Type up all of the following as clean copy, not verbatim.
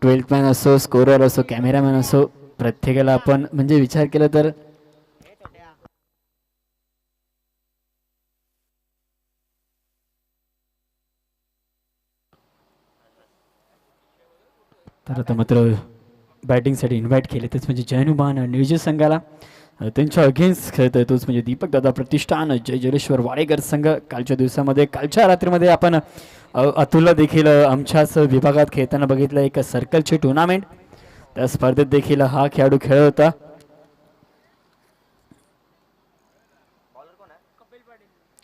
Twelfth man असो, scorer असो, cameraman असो, प्रत्येकाला आपण म्हणजे विचार केला तर तर आता मात्र बॅटिंगसाठी इन्व्हाइट केले तेच म्हणजे जयनुमान नियोजित संघाला त्यांच्या अगेन्स्ट खेळतोय तोच म्हणजे दीपक दादा प्रतिष्ठान जय जलेश्वर वाडेकर संघ. कालच्या दिवसामध्ये कालच्या रात्रीमध्ये आपण अतुलला देखील आमच्याच विभागात खेळताना बघितलं. एक सर्कलची टुर्नामेंट त्या स्पर्धेत देखील हा खेळाडू खेळत होता.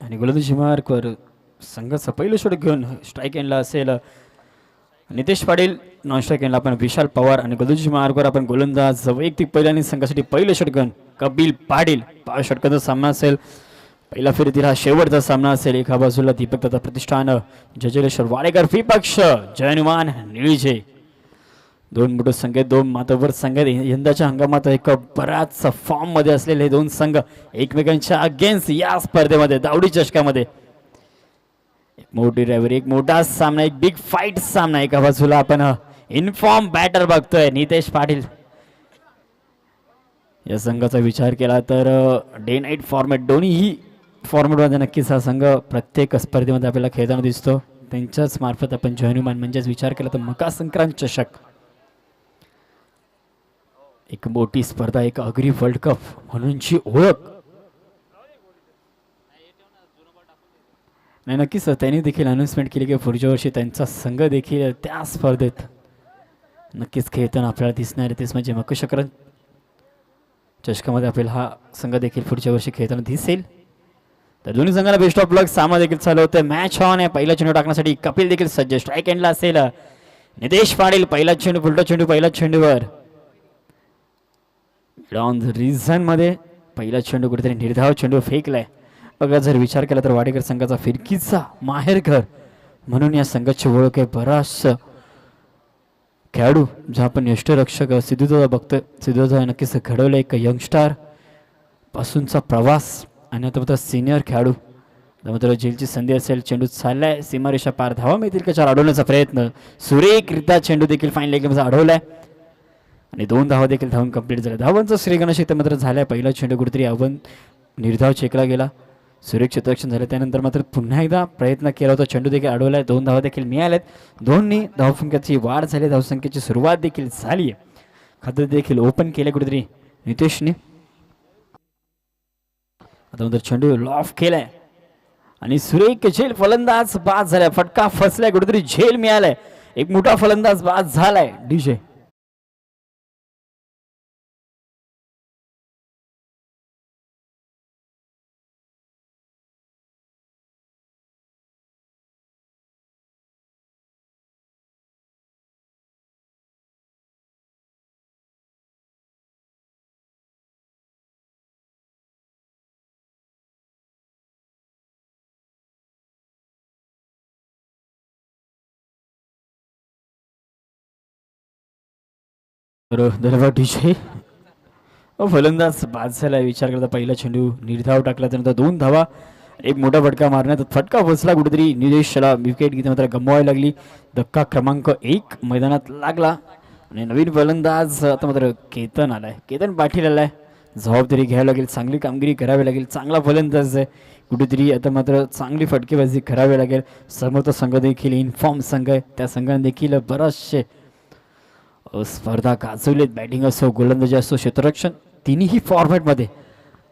आणि गोलंदाजी मार्कवर संघाचा पहिलं षटक घेऊन स्ट्राईक एंडला असेल नितेश पाटील, नॉन स्ट्राईक एंडला आपण विशाल पवार आणि गोलंदाजी मार्कवर आपण गोलंदाज वैयक्तिक पहिल्याने संघासाठी पहिलं षटकन कपिल पाटील. 5 षटकांचा सामना असेल. पहिला फेरीतील हा शेवटचा सामना असेल. एका बाजूला दीपक दादा प्रतिष्ठान जयजलेश्वर वाडेकर विपक्ष जयनुमान निळजे. दोन मोठे संघ आहेत, दोन मातबर संघ आहेत. यंदाच्या हंगामात एक बराच फॉर्म मध्ये असलेले दोन संघ एकमेकांच्या अगेन्स्ट या स्पर्धेमध्ये दावडी चषकामध्ये एक मोठी ड्रायव्हर, एक मोठा सामना, एक बिग फाईट सामना. एका बाजूला आपण इनफॉर्म बॅटर बघतोय नितेश पाटील. या संघाचा विचार केला तर डे नाईट फॉर्मॅट दोन्हीही फॉर्मॅटमध्ये नक्कीच हा संघ प्रत्येक स्पर्धेमध्ये आपल्याला खेळताना दिसतो. त्यांच्याच मार्फत आपण जयनुमान म्हणजेच विचार केला तर मकर संक्रांत चषक एक मोठी स्पर्धा, एक अग्री वर्ल्ड कप म्हणूनची ओळख. नाही नक्कीच त्यांनी देखील अनाउन्समेंट केली की पुढच्या वर्षी त्यांचा संघ देखील त्या स्पर्धेत नक्कीच खेळताना आपल्याला दिसणार आहे. तेच म्हणजे मकर संक्रांत चषकामध्ये आपल्याला हा संघ देखील पुढच्या वर्षी खेळताना दिसेल. तर दोन्ही संघाला बेस्ट ऑफ लक. सामना देखील चालू होतं. मॅच ऑन आहे. पहिला चेंडू टाकण्यासाठी कपिल देखील सज्ज. स्ट्राईक एंडला असेल नितेश पाटील. पहिला चेंडू, पुलटा चेंडू, पहिला चेंडूवर ऑन द रिझन मध्ये पहिला चेंडू कुठेतरी निर्धाव चेंडू फेकलाय. बघा जर विचार केला तर वाडेकर संघाचा फिरकीचा माहेरघर म्हणून या संघाची ओळख आहे. बराच खेळाडू जो आपण यष्टरक्षक सिद्धूदादा बघतोय. सिद्धूदादा नक्कीच घडवलं एक यंगस्टार पासूनचा प्रवास आणि आता सिनियर खेळाडू. त्यामध्ये जेलची संधी असेल. चेंडू चाललाय सीमारेषा पार. धावा मिळतील का चार अडवण्याचा प्रयत्न. सुरेखरित्या चेंडू देखील फाईन लेगमध्ये अडवलाय आणि 2 धावा देखील धावून कंप्लीट झाल्या. धावांचा श्रीगणेश मात्र झालाय. पहिला चेंडू कुठेतरी आव्हान निर्धाव चेकला गेला. सुरेख क्षेत्ररक्षण झालं. त्यानंतर मात्र पुन्हा एकदा प्रयत्न केला होता. चेंडू देखील अडवलाय. 2 धावा देखील मिळाल्यात. दोन्ही धावसंख्येची वाढ झाली. धावसंख्येची सुरुवात देखील झाली आहे. खातं देखील ओपन केले कुठेतरी नितेशने. आता मात्र चेंडू लॉफ केलाय आणि सुरेख झेल फलंदाज बाद झालाय. फटका फसलाय. कुठेतरी झेल मिळालाय. एक मोठा फलंदाज बाद झालाय डीजे. धन्यवाद डीजे. फलंदाज बाद झाला. विचार करता पहिला चेंडू निर्धाव टाकला. त्यानंतर 2 धावा, एक मोठा फटका मारण्यात फटका फसला कुठेतरी निदेशला. विकेट घेतली मात्र गमवायला लागली. धक्का क्रमांक 1 मैदानात लागला आणि नवीन फलंदाज आता मात्र केतन आलाय. केतन पाटील आलाय. जबाबदारी घ्यावी लागेल. चांगली कामगिरी करावी लागेल. चांगला फलंदाज आहे कुठेतरी. आता मात्र चांगली फटकेबाजी करावी लागेल. समोरचा संघ देखील इन्फॉर्म संघ आहे. त्या संघाने देखील बराचसे स्पर्धा गाजवलीत. बॅटिंग असो, गोलंदाजी असो, क्षेत्ररक्षण तिन्ही फॉर्मॅटमध्ये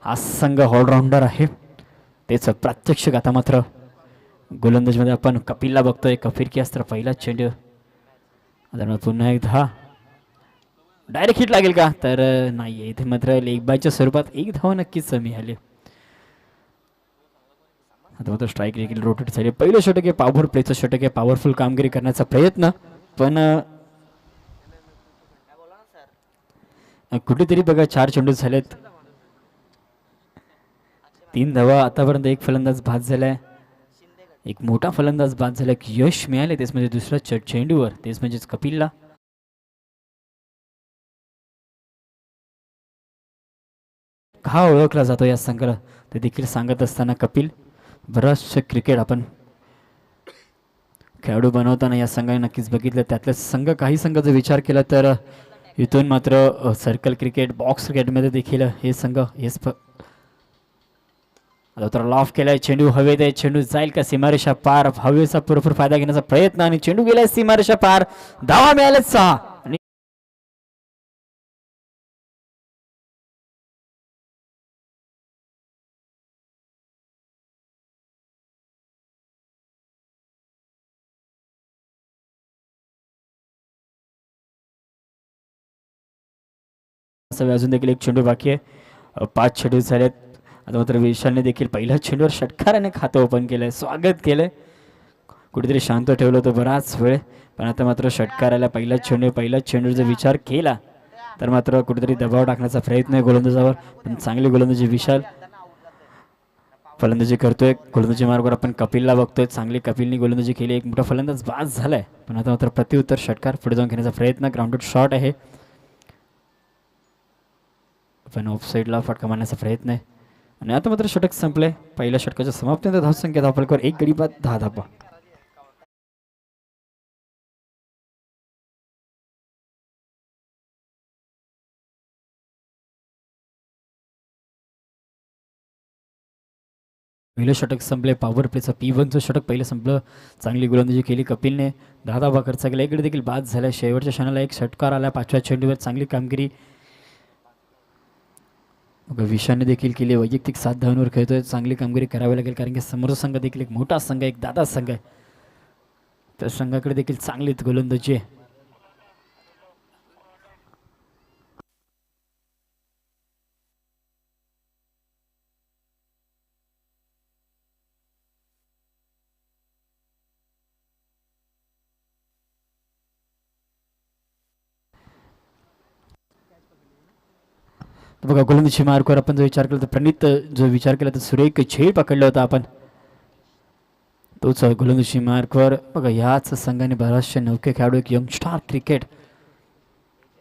हा संघ ऑलराऊंडर आहे. तेच प्रात्यक्षिक आता मात्र गोलंदाजीमध्ये आपण कपिलला बघतोय. फिरकी असतं पहिला चेंडू. आता पुन्हा एकदा डायरेक्ट हिट लागेल का तर नाही. इथे मात्र लेग बायच्या स्वरूपात 1 धाव नक्कीच मिळाली. आता मात्र स्ट्राईक देखील रोटेट झाली. पहिलं षटक आहे पॉवर प्लेचं षटक आहे. पॉवरफुल कामगिरी करण्याचा प्रयत्न पण कुठेतरी बघा 4 चेंडू झालेत. 3 धावा. आतापर्यंत एक फलंदाज बाद झालाय. एक मोठा फलंदाज बाद झाला. यश मिळाले तेच म्हणजे दुसऱ्या चेंडूवर. तेच म्हणजेच कपिलला. का ओळखला जातो या संघाला ते देखील सांगत असताना कपिल बराचसे क्रिकेट आपण खेळाडू बनवताना या संघाने नक्कीच बघितलं. त्यातल्या संघ काही संघाचा विचार केला तर इथून मात्र सर्कल क्रिकेट बॉक्स क्रिकेटमध्ये देखील हे संघ हेच आता तर लॉफ केलाय. चेंडू हवेत आहे. चेंडू जाईल का सीमारेषा पार. हवेचा पुरेपूर फायदा घेण्याचा प्रयत्न आणि चेंडू गेलाय सीमारेषा पार. धावा मिळाले 6 आणि अजून देखील एक चेंडू बाकी आहे. 5 चेंडू झालेत. आता मात्र विशालने देखील पहिल्या चेंडूवर षटकाराने खातं ओपन केलंय. स्वागत केलंय. कुठेतरी शांत ठेवलं होतं बराच वेळ, पण आता मात्र षटकाराला पहिला चेंडूचा जर विचार केला तर मात्र कुठेतरी दबाव टाकण्याचा प्रयत्न आहे गोलंदाजावर. पण चांगली गोलंदाजी विशाल फलंदाजी करतोय. गोलंदाजी मार्गावर आपण कपिलला बघतोय. चांगली कपिलनी गोलंदाजी केली. एक मोठा फलंदाज बाद झालाय, पण आता मात्र प्रत्युत्तर षटकार पुढे जाऊन घेण्याचा प्रयत्न. ग्राउंडेड शॉट आहे, पण ऑफसाईडला फटका मारण्याचा प्रयत्न आहे आणि आता मात्र षटक संपले. पहिल्या षटकाच्या समाप्तीनंतर धावसंख्या धावफलकावर 1 गडी बाद 10 धावा. पहिलं षटक संपले. पॉवर प्लेचं P1चं षटक पहिलं संपलं. चांगली गोलंदाजी केली कपिलने. 10 धावा खर्च केला. इकडे देखील बाद झाल्या. शेवटच्या क्षणाला एक षटकार आला. 5व्या चेंडूवर चांगली कामगिरी विशालने देखील केली. वैयक्तिक 7 धावांवर खेळतोय. चांगली कामगिरी करावी लागेल, कारण की समोरचा संघ देखील एक मोठा संघ आहे, एक दादा संघ आहे. त्या संघाकडे देखील चांगली गोलंदाजी आहे. बघा गोलंदाजी मार्कवर आपण जो विचार केला तर प्रणित जो विचार केला तर सुरेख झेल पकडला होता आपण. तोच गोलंदाजी मार्कवर बघा याच संघाने बराचसे नौके खेळाडू एक यंगस्टार क्रिकेट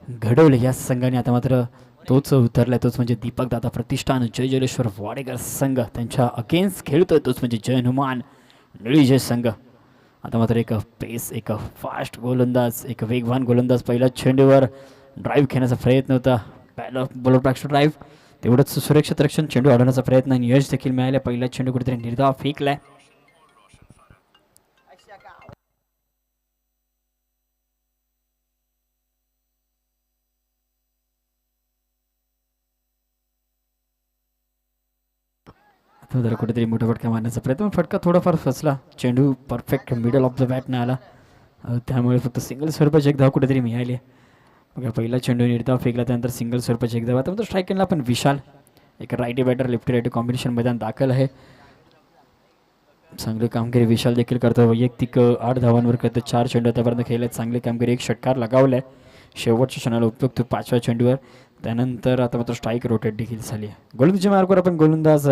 घडवले या संघाने. आता मात्र तोच उतरलाय, तोच म्हणजे दीपक दादा प्रतिष्ठान जय जलेश्वर वाडेकर संघ त्यांच्या अगेन्स्ट खेळतोय. तोच म्हणजे जय हनुमान निळीजय संघ. आता मात्र एक पेस, एक फास्ट गोलंदाज, एक वेगवान गोलंदाज. पहिल्या चेंडूवर ड्राईव्ह घेण्याचा प्रयत्न होता. बॉलर बॅक्स ड्राईव्ह, तेवढंच सुरक्षित रक्षण. चेंडू अडवण्याचा प्रयत्न आणि यश देखील मिळाले. पहिला चेंडू कुठेतरी निर्धाव फेकलाय. जरा कुठेतरी मोठा फटका मारण्याचा प्रयत्न, फटका थोडाफार फसला. चेंडू perfect middle of the bat नाही आला, त्यामुळे फक्त सिंगल स्वरूपाची एक धाव कुठेतरी मिळाली. बघा पहिला चेंडू निर्धाव फेकला, त्यानंतर सिंगल स्वरूपाची एक धाव. आता स्ट्राईक केला पण विशाल एक righty batter lefty righty combination मैदान दाखल आहे. चांगली कामगिरी विशाल देखील करतो. वैयक्तिक 8 धावांवर करतो. 4 चेंडू आतापर्यंत खेळले. चांगली कामगिरी, एक षटकार लगावलाय शेवटच्या क्षणाला उपयुक्त 5व्या चेंडूवर. त्यानंतर आता मात्र स्ट्राईक रोटेट देखील झाली आहे. गोलंदाजी मार्गावर आपण गोलंदाज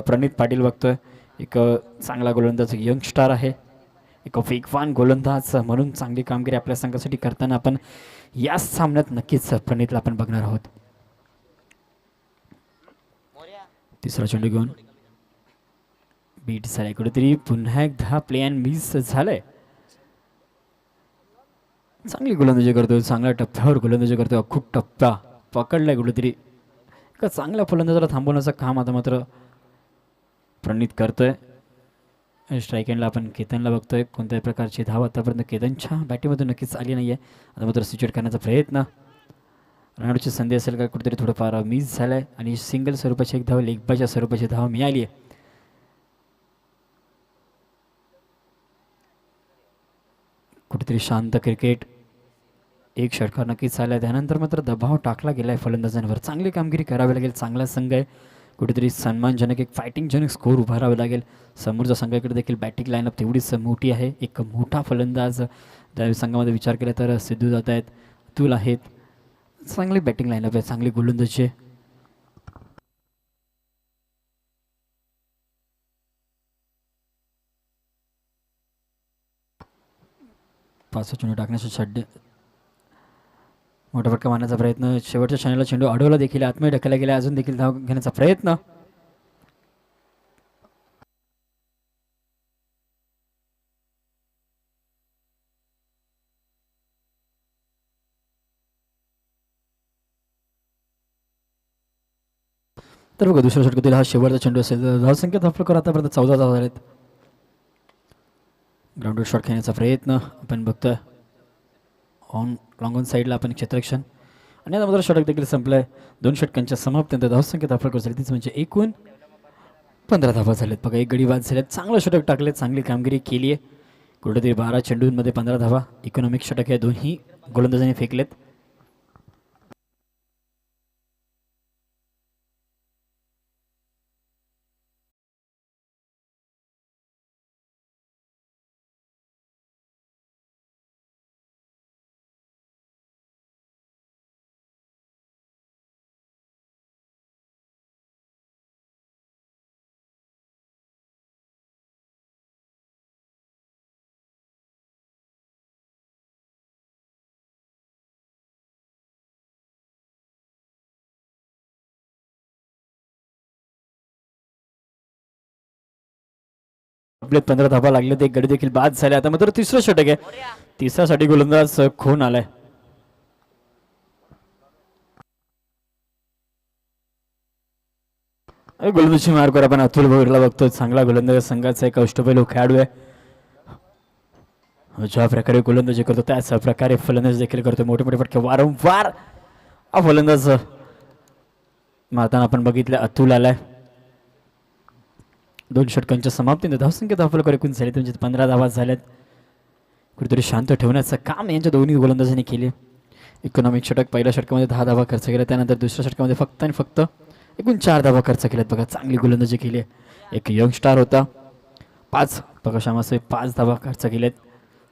प्रणित पाटील बघतोय. एक चांगला गोलंदाज, यंगस्टार आहे, एक वेगवान गोलंदाज म्हणून चांगली कामगिरी आपल्या संघासाठी करताना आपण या सामन्यात नक्कीच प्रणितला आपण बघणार आहोत. तिसरा चेंडू घेऊन बीट झालाय. कुठेतरी पुन्हा एकदा प्लेन मिस झालाय. चांगली गोलंदाजी करतोय, चांगल्या टप्प्यावर गोलंदाजी करतोय. खूप टप्पा पकडलाय कुठेतरी. एका चांगल्या फलंदाजाला थांबवण्याचं काम आता मात्र प्रणित करतोय. स्ट्राईक एंडला आपण केतनला बघतोय. कोणत्याही प्रकारची धाव आतापर्यंत केतनच्या बॅटिंगमधून नक्कीच आली नाही आहे. आता मात्र सिच्युएट करण्याचा प्रयत्न, रनआउटची संधी असेल का, कुठेतरी थोडंफार मिस झालं आहे आणि सिंगल स्वरूपाची एक धाव, लेगबायच्या स्वरूपाची धाव मिळाली आहे. कुठेतरी शांत क्रिकेट, एक षटकार नक्कीच झाला आहे. त्यानंतर मात्र दबाव टाकला गेला आहे फलंदाजांवर. चांगली कामगिरी करावी लागेल. चांगला संघ आहे, कुठेतरी सन्मानजनक एक फायटिंगजनक स्कोर उभारावे लागेल. समोरच्या संघाकडे देखील बॅटिंग लाईनअप तेवढीच मोठी आहे. एक मोठा फलंदाज त्या संघामध्ये विचार केला तर सिद्धू जात आहेत, अतुल आहेत. चांगली बॅटिंग लाईनअप आहे, चांगली गोलंदाजी आहे. पाच चेंडू टाकण्याचा षड्य, मोठा फटका मारण्याचा प्रयत्न. शेवटच्या क्षणाला चेंडू अडवला देखील, आतमध्ये ढकलला गेला. अजून देखील धाव घेण्याचा प्रयत्न. तर बघा दुसऱ्या षटकातील हा शेवटचा चेंडू असेल. धावसंख्या धावफलकर आतापर्यंत 14 धावा झालेत. ग्राउंडवर शॉट खेळण्याचा प्रयत्न आपण बघतोय. लॉंग ऑन साईडला आपण क्षेत्ररक्षण आणि आता मात्र षटक देखील संपलंय. 2 षटकांच्या समाप्तीनंतर धावसंख्या धावफलकर झाली तीच म्हणजे एकूण 15 धावा झालेत. बघा एक गडी बाद झालेत. चांगलं षटक टाकलेत, चांगली कामगिरी केली आहे. कुठेतरी 12 चेंडूंमध्ये 15 धावा. इकॉनॉमिक षटक या दोन्ही गोलंदाजांनी फेकलेत. आपले 15 धावा लागले. ते गडी देखील बाद झाले. आता मात्र तिसरं षटक आहे. तिसऱ्यासाठी गोलंदाज खून आलाय. गोलंदाजी मार्गावर आपण अतुल भोईरला बघतो. चांगला गोलंदाज संघाचा एक अष्टपैलू खेळाडू आहे. ज्या प्रकारे गोलंदाजी करतो त्याच प्रकारे फलंदाजी देखील करतो. मोठे मोठे फटके वारंवार हा फलंदाज मारताना आपण बघितलं. अतुल आलाय. 2 षटकांच्या समाप्तीने धावसंख्या धावफलकर एकूण झाले म्हणजे 15 धावा झाल्यात. कुठेतरी शांत ठेवण्याचं काम यांच्या दोन्ही गोलंदाजांनी केले. इकॉनॉमिक षटक पहिल्या षटकामध्ये 10 धावा खर्च केल्या. त्यानंतर दुसऱ्या षटकामध्ये फक्त आणि फक्त एकूण 4 धावा खर्च केल्यात. बघा चांगली गोलंदाजी केली आहे. एक यंग स्टार होता. 5 बघा श्यामासाहेब 5 धावा खर्च केल्यात.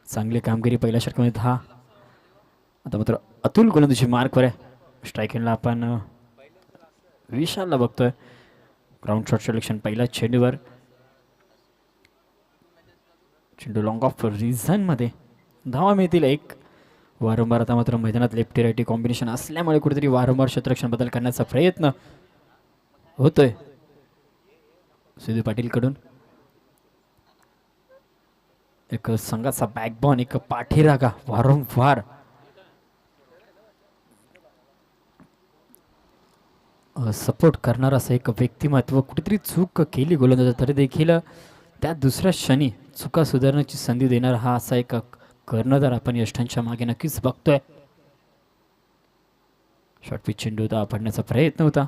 चांगली कामगिरी पहिल्या षटकामध्ये 10. आता मात्र अतुल गोलंदाजी मार्कवर आहे. स्ट्रायकिंगला आपण विशालला बघतोय. ग्राउंड शॉट सिलेक्शन पहिल्या चेंडूवर. चेंडू लॉंग ऑफ रिझनमध्ये धावा मिळतील एक. वारंवार आता मात्र मैदानात लेफ्टी राईटी कॉम्बिनेशन असल्यामुळे कुठेतरी वारंवार क्षेत्ररक्षण बदल करण्याचा प्रयत्न होतोय सिद्धू पाटील कडून. एक संघाचा बॅकबॉन, एक पाठीरागा वारंवार सपोर्ट करणारा असं एक व्यक्तिमत्व. कुठेतरी चूक केली गोलंदाज तरी देखील त्या दुसऱ्या क्षणी चुका सुधारण्याची संधी देणार हा असा एक कर्णधार आपण यष्टांच्या मागे नक्कीच बघतोय. शॉर्ट पिच चेंडू होता, पडण्याचा प्रयत्न होता.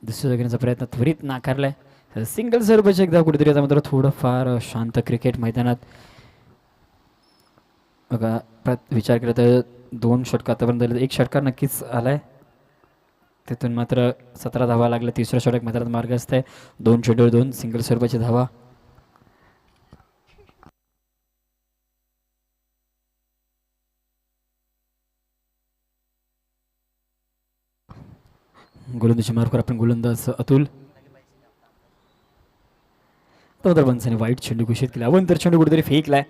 दुसऱ्या घेण्याचा प्रयत्न त्वरित नाकारलाय. सिंगल सर्व्हची एकदा कुठेतरी आता मात्र थोडंफार शांत क्रिकेट मैदानात बघा विचार केला तर 2 षटक आतापर्यंत 1 षटकार नक्कीच आलाय. तिथून मात्र 17 धावा लागल्या. तिसऱ्या षटक मैदानात मार्ग असते. 2 चेंडूवर 2 सिंगल स्वरूपाची धावा. गोलंदाजी मार्गावर आपण गोलंदाज अतुल. तर पंचाने वाईट चेंडू घोषित केला. अवंतर चेंडू कुठेतरी फेकलाय.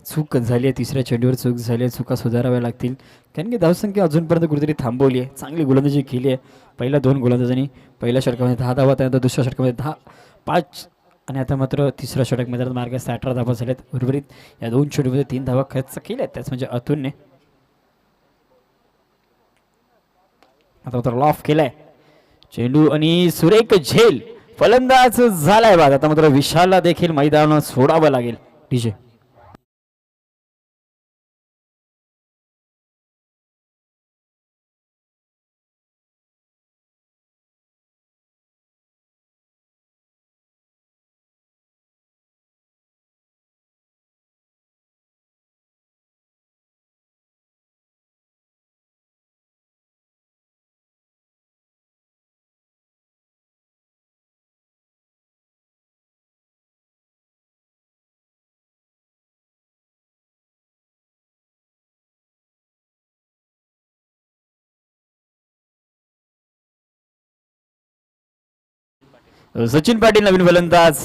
चूक झाली आहे. तिसऱ्या चेंडूवर चूक झाली आहे. चुका सुधाराव्या लागतील कारण की धावसंख्या अजूनपर्यंत कुठेतरी थांबवली आहे. चांगली गोलंदाजी केली आहे पहिल्या 2 गोलंदाजांनी. पहिल्या षटकामध्ये 10 धावा, त्यानंतर दुसऱ्या षटकामध्ये 5 आणि आता मात्र तिसऱ्या षटक मैदानात मार्ग असते. 18 धावा झाल्यात. उर्वरित या 2 चेंडूमध्ये 3 धावा खर्च केल्यात. त्याच म्हणजे अतुलने आता मात्र लॉफ केलाय चेंडू आणि सुरेख झेल फलंदाज झालाय बाद. आता मात्र विशालला देखील मैदान सोडावं लागेल. डीजे सचिन पाटील नवीन फलंदाज.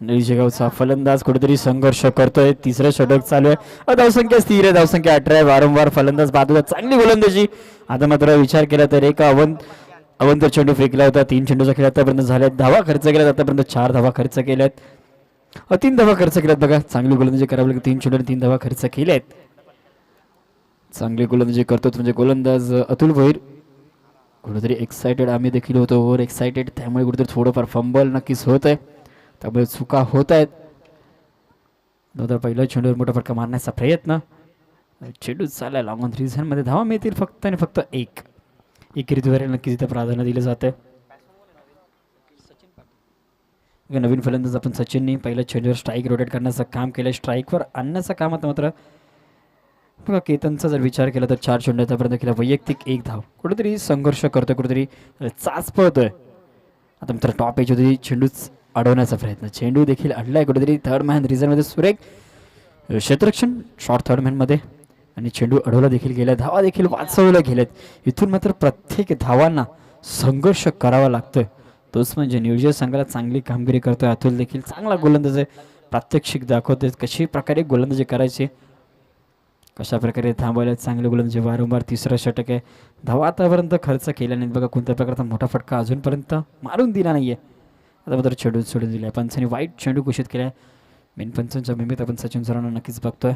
निळशेगावचा फलंदाज कुठेतरी संघर्ष करतोय. तिसरं षटक चालू आहे. धावसंख्या स्थिर आहे. धावसंख्या 18 आहे. वारंवार फलंदाज बाद होता. चांगली गोलंदाजी. आता मात्र विचार केला तर एक अवंतर चेंडू फेकला होता. 3 चेंडूचा खेळ आतापर्यंत झाल्यात. धावा खर्च केल्यात. आतापर्यंत 4 धावा खर्च केल्यात. 3 धावा खर्च केल्यात. बघा चांगली गोलंदाजी करावी लागेल. 3 चेंडू 3 धावा खर्च केल्यात. चांगली गोलंदाजी करतो म्हणजे गोलंदाज अतुल भोईर. कुठेतरी एक्सायटेड आम्ही देखील होतो, ओव्हर एक्सायटेड, त्यामुळे कुठेतरी थोडंफार फंबल नक्कीच होत आहे, त्यामुळे चुका होत आहेत. नंतर पहिला चेंडूवर मोठा फटका मारण्याचा प्रयत्न, चेंडू चालला लॉंग ऑन मध्ये, धावा मिळतील फक्त आणि फक्त एक रीतीद्वारे नक्कीच इथे प्राधान्य दिलं जातं. नवीन फलंदाज आपण सचिनने पहिल्या चेंडूवर स्ट्राईक रोटेट करण्याचं काम केलं, स्ट्राईकवर आणण्याचं काम आता मात्र बघा केतनचा जर विचार केला तर 4 चेंडूपर्यंत केला, वैयक्तिक 1 धाव, कुठेतरी संघर्ष करतोय, कुठेतरी चाच पळतोय. आता मात्र टॉप एज होती, चेंडूच अडवण्याचा प्रयत्न, चेंडू देखील अडलाय कुठेतरी थर्ड मॅन रिझनमध्ये, सुरेख क्षेत्ररक्षण शॉर्ट थर्ड मॅनमध्ये, आणि चेंडू अडवला देखील गेला, धावा देखील वाचवल्या गेल्यात. इथून मात्र प्रत्येक धावांना संघर्ष करावा लागतोय, तोच म्हणजे नियोजन संघाला चांगली कामगिरी करतोय. अतुल देखील चांगला गोलंदाज आहे, प्रात्यक्षिक दाखवते कशी प्रकारे गोलंदाजी करायची, कशा प्रकारे थांबवायला चांगले गोलंदाजी, वारंवार तिसरं षटक आहे. धावा आतापर्यंत खर्च केला नाही बघा, कोणत्या प्रकारचा मोठा फटका अजूनपर्यंत मारून दिला नाहीये. आता मात्र चेंडू सोडून दिलाय, पंचांनी वाईट चेंडू घोषित केलाय. मेन पंचांच्या मेमीत आपण सचिन सरांना नक्कीच बघतोय.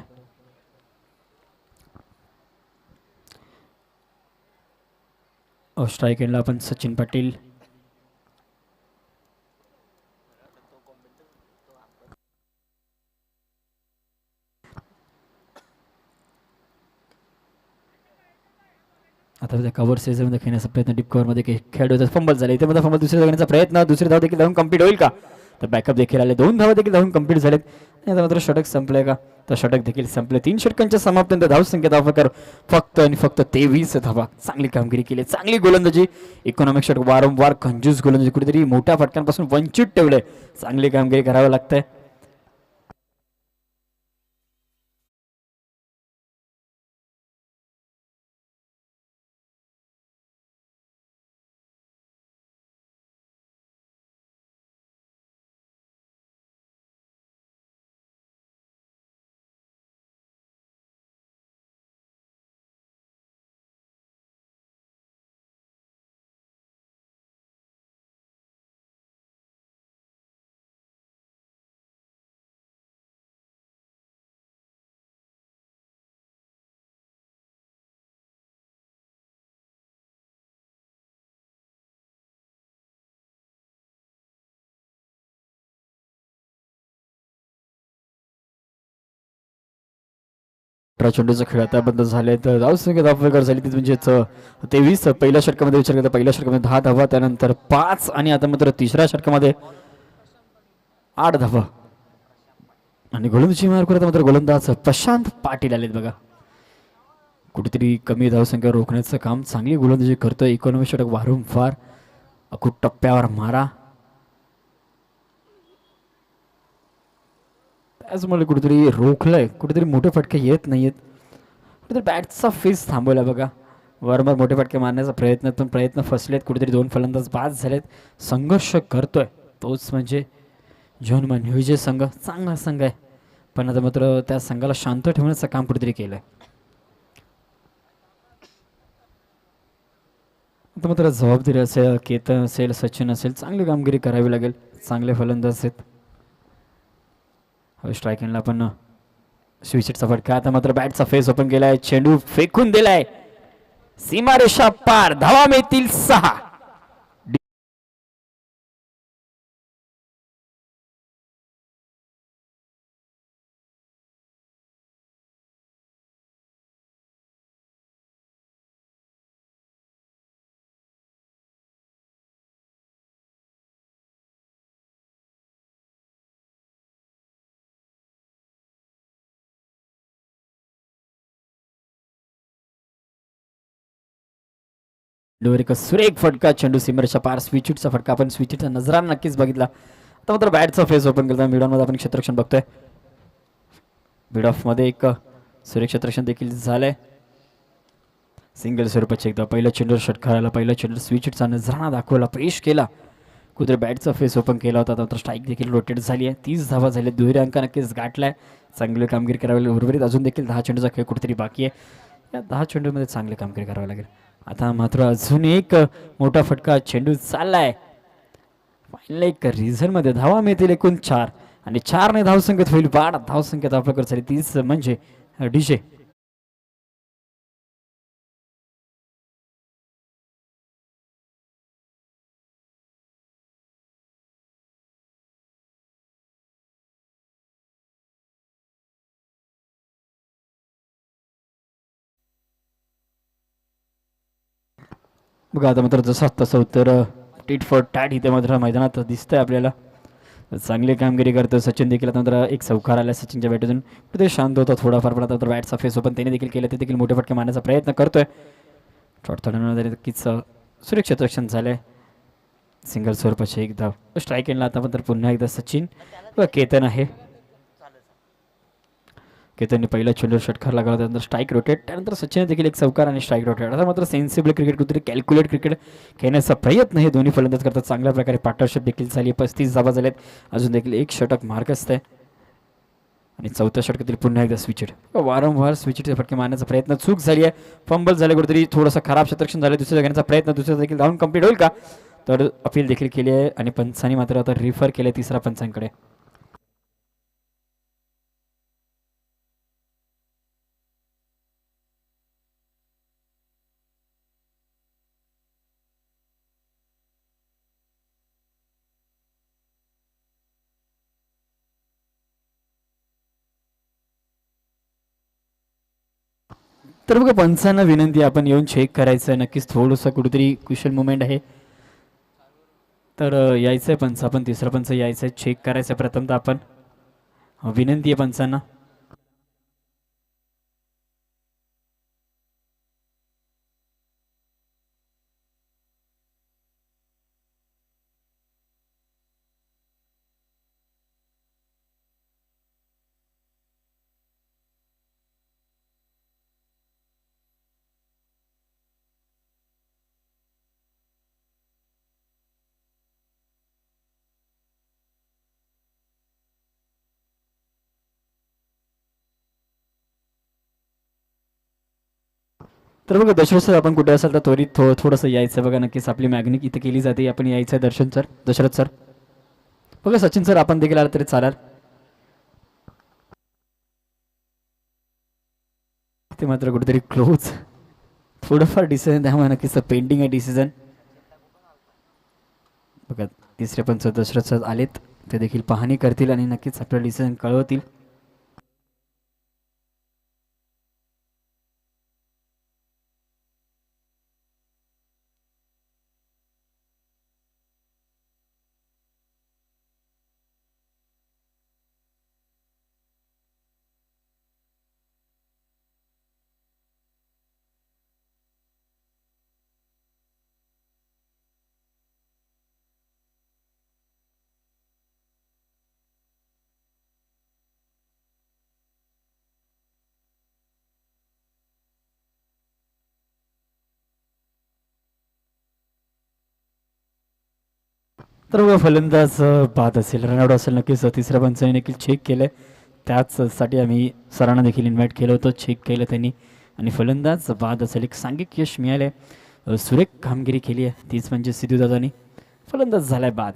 स्ट्राईक एंडला आपण सचिन पाटील, आता त्या कव्हर सेजमध्ये खेळण्याचा प्रयत्न, डीप कव्हरमध्ये खेळाडू होता, फंबल झाले, इथे मध्ये फंबल, दुसऱ्या जाण्याचा प्रयत्न, दुसरी धाव देखील धावून कंप्लीट होईल का, तर बॅकअप देखील आले, 2 धावा देखील धावून कंप्लीट झालेत. आणि आता मात्र षटक संपलंय का, तर षटक देखील संपले. 3 षटकांच्या समाप्तीनंतर धावसंख्या धावकर फक्त आणि फक्त 23 धावा. चांगली कामगिरी केली, चांगली गोलंदाजी, इकॉनॉमिक षटक, वारंवार कंजूस गोलंदाजी, कुठेतरी मोठ्या फटक्यांपासून वंचित ठेवले, चांगली कामगिरी करावं लागतंय. चेंडूचा खेळ आता बंद झाले, तर धावसंख्या धावकर झाली ती म्हणजे 23. पहिल्या षटकामध्ये विचार करता, पहिल्या षटकामध्ये 10 धावा, त्यानंतर 5, आणि आता मात्र तिसऱ्या षटकामध्ये 8 धावा. आणि गोलंदाजी मार्ग करता मात्र गोलंदाज प्रशांत पाटील आलेत बघा, कुठेतरी कमी धावसंख्या रोखण्याचं काम चांगली गोलंदाजी करतोय. इकॉनॉमी षटक वारंवार अकूट टप्प्यावर मारा, त्याचमुळे कुठेतरी रोखलंय, कुठेतरी मोठे फटके येत नाहीयेत, कुठेतरी बॅटचा फेस थांबवला बघा, वारंवार मोठे फटके मारण्याचा प्रयत्न, पण प्रयत्न फसलेत, कुठेतरी 2 फलंदाज बाद झालेत. संघर्ष करतोय, तोच म्हणजे जॉन नियोजन संघ, चांगला संघ आहे, पण आता मात्र त्या संघाला शांत ठेवण्याचं काम कुठेतरी केलंय. आता मात्र जबाबदारी असेल, केतन असेल, सचिन असेल, चांगली कामगिरी करावी लागेल, चांगले फलंदाज आहेत. स्ट्राईक एंडला पण स्विचचा फटका, आता मात्र बॅटचा फेस ओपन केलाय, चेंडू फेकून दिलाय, सीमारेषा पार, धावा मिळतील 6. एक सुरेख फटका, चेंडू सीमारेषा पार, स्विचचा फटका, आपण स्विचचा नजरानं नक्कीच बघितला. आता मात्र बॅटचा फेस ओपन केला, मिडॉनमध्ये आपण क्षेत्ररक्षण बघतोय, मिड ऑफ मध्ये एक सुरेख क्षेत्ररक्षण देखील झालंय. सिंगल स्वरूपाचे एकदा पहिला चेंडूवर षटकार आला, पहिला चेंडू स्विचचा नजराना दाखवला, पेश केला, कुठे बॅटचा फेस ओपन केला होता, तर स्ट्राईक देखील रोटेट झाली आहे. 30 धावा झाले, दुहेरी अंक नक्कीच गाठलाय, चांगली कामगिरी करावी लागेल. उर्वरित अजून देखील 10 चेंडूचा खेळ कुठेतरी बाकी आहे, या 10 चेंडूमध्ये चांगली कामगिरी करावी लागेल. आता मात्र अजून एक मोठा फटका, चेंडू चाललाय, फायनल एक रिझनमध्ये धावा मिळतील एकूण 4, आणि 4 ने धावसंख्येत होईल 12. धावसंख्येत आपल्याकडे झाली 30, म्हणजे डीजे बघा आता मात्र जसं तसं उत्तर टीट फॉर टॅट इथे मात्र मैदानात दिसतंय आपल्याला. चांगली कामगिरी करतो सचिन देखील. आता मात्र एक चौकार आला सचिनच्या बॅटून. ते शांत होता थोडाफार, पण आता बॅटचा फेस ओपन त्याने देखील केलं. ते देखील मोठे फटके मारण्याचा प्रयत्न करतोय. थोड्या नक्कीच सुरक्षित रक्षण झालंय. सिंगल स्वरूपाचे एक धाव. स्ट्राईक एंडला आता मात्र पुन्हा एकदा सचिन व केतन आहे. केतनने पहिला चेंडूवर षटकार लागला, त्यानंतर स्ट्राईक रोटेट, त्यानंतर सचिन देखील एक चौकार आणि स्ट्राईक रोटेट. आता मात्र सेन्सिबल क्रिकेट कुठेतरी कॅल्क्युलेट क्रिकेट खेळण्याचा प्रयत्न हे दोन्ही फलंदाज करतात. चांगल्या प्रकारे पार्टनरशिप देखील झाली. 35 धावा झाल्यात. अजून देखील एक षटक मार्क असतंय आणि चौथ्या षटकातील पुन्हा एकदा स्विचेड. वारंवार स्विचेडचे फटके मारण्याचा प्रयत्न, चूक झाली आहे. फंबल झाले कुठेतरी, थोडंसं खराब क्षेत्ररक्षण झालं. दुसऱ्या घेण्याचा प्रयत्न, दुसऱ्या देखील धावून कंप्लीट होईल का, तर अपील देखील केली आहे आणि पंचांनी मात्र आता रिफर केले तिसऱ्या पंचांकडे. तर बघा पंचांना विनंती, आपण येऊन चेक करायचं. नक्कीच थोडंसं कुठेतरी कुशल मुवमेंट आहे, तर यायचं आहे पंच. आपण तिसरा पंच यायचं आहे, चेक करायचं प्रथमतः आपण. विनंती आहे पंचांना. तर बघा दशरथ सर, आपण कुठे असाल तर त्वरित थोडंसं यायचं. बघा नक्कीच आपली मॅग्निक इथे केली जाते. आपण यायचं आहे दर्शन सर, दशरथ सर. बघा सचिन सर, आपण देखील आलं तरी चालेल. ते मात्र कुठेतरी क्लोज, थोडंफार डिसिजन त्यामुळे नक्कीच पेंडिंग आहे डिसिजन. बघा तिसरे पंच दशरथ सर आलेत, ते देखील पाहणी करतील आणि नक्कीच आपलं डिसिजन कळवतील. तर बघा फलंदाज बाद असेल, रनआउट असेल. नक्कीच तिसऱ्या पंचाने देखील चेक केलं आहे. त्याचसाठी आम्ही सरांना देखील इन्व्हाइट केलं होतं, चेक केलं त्यांनी. आणि फलंदाज बाद असेल, एक सांघिक यश मिळालं आहे. सुरेख कामगिरी केली आहे, तीच म्हणजे सिद्धूदादांनी. फलंदाज झालाय बाद.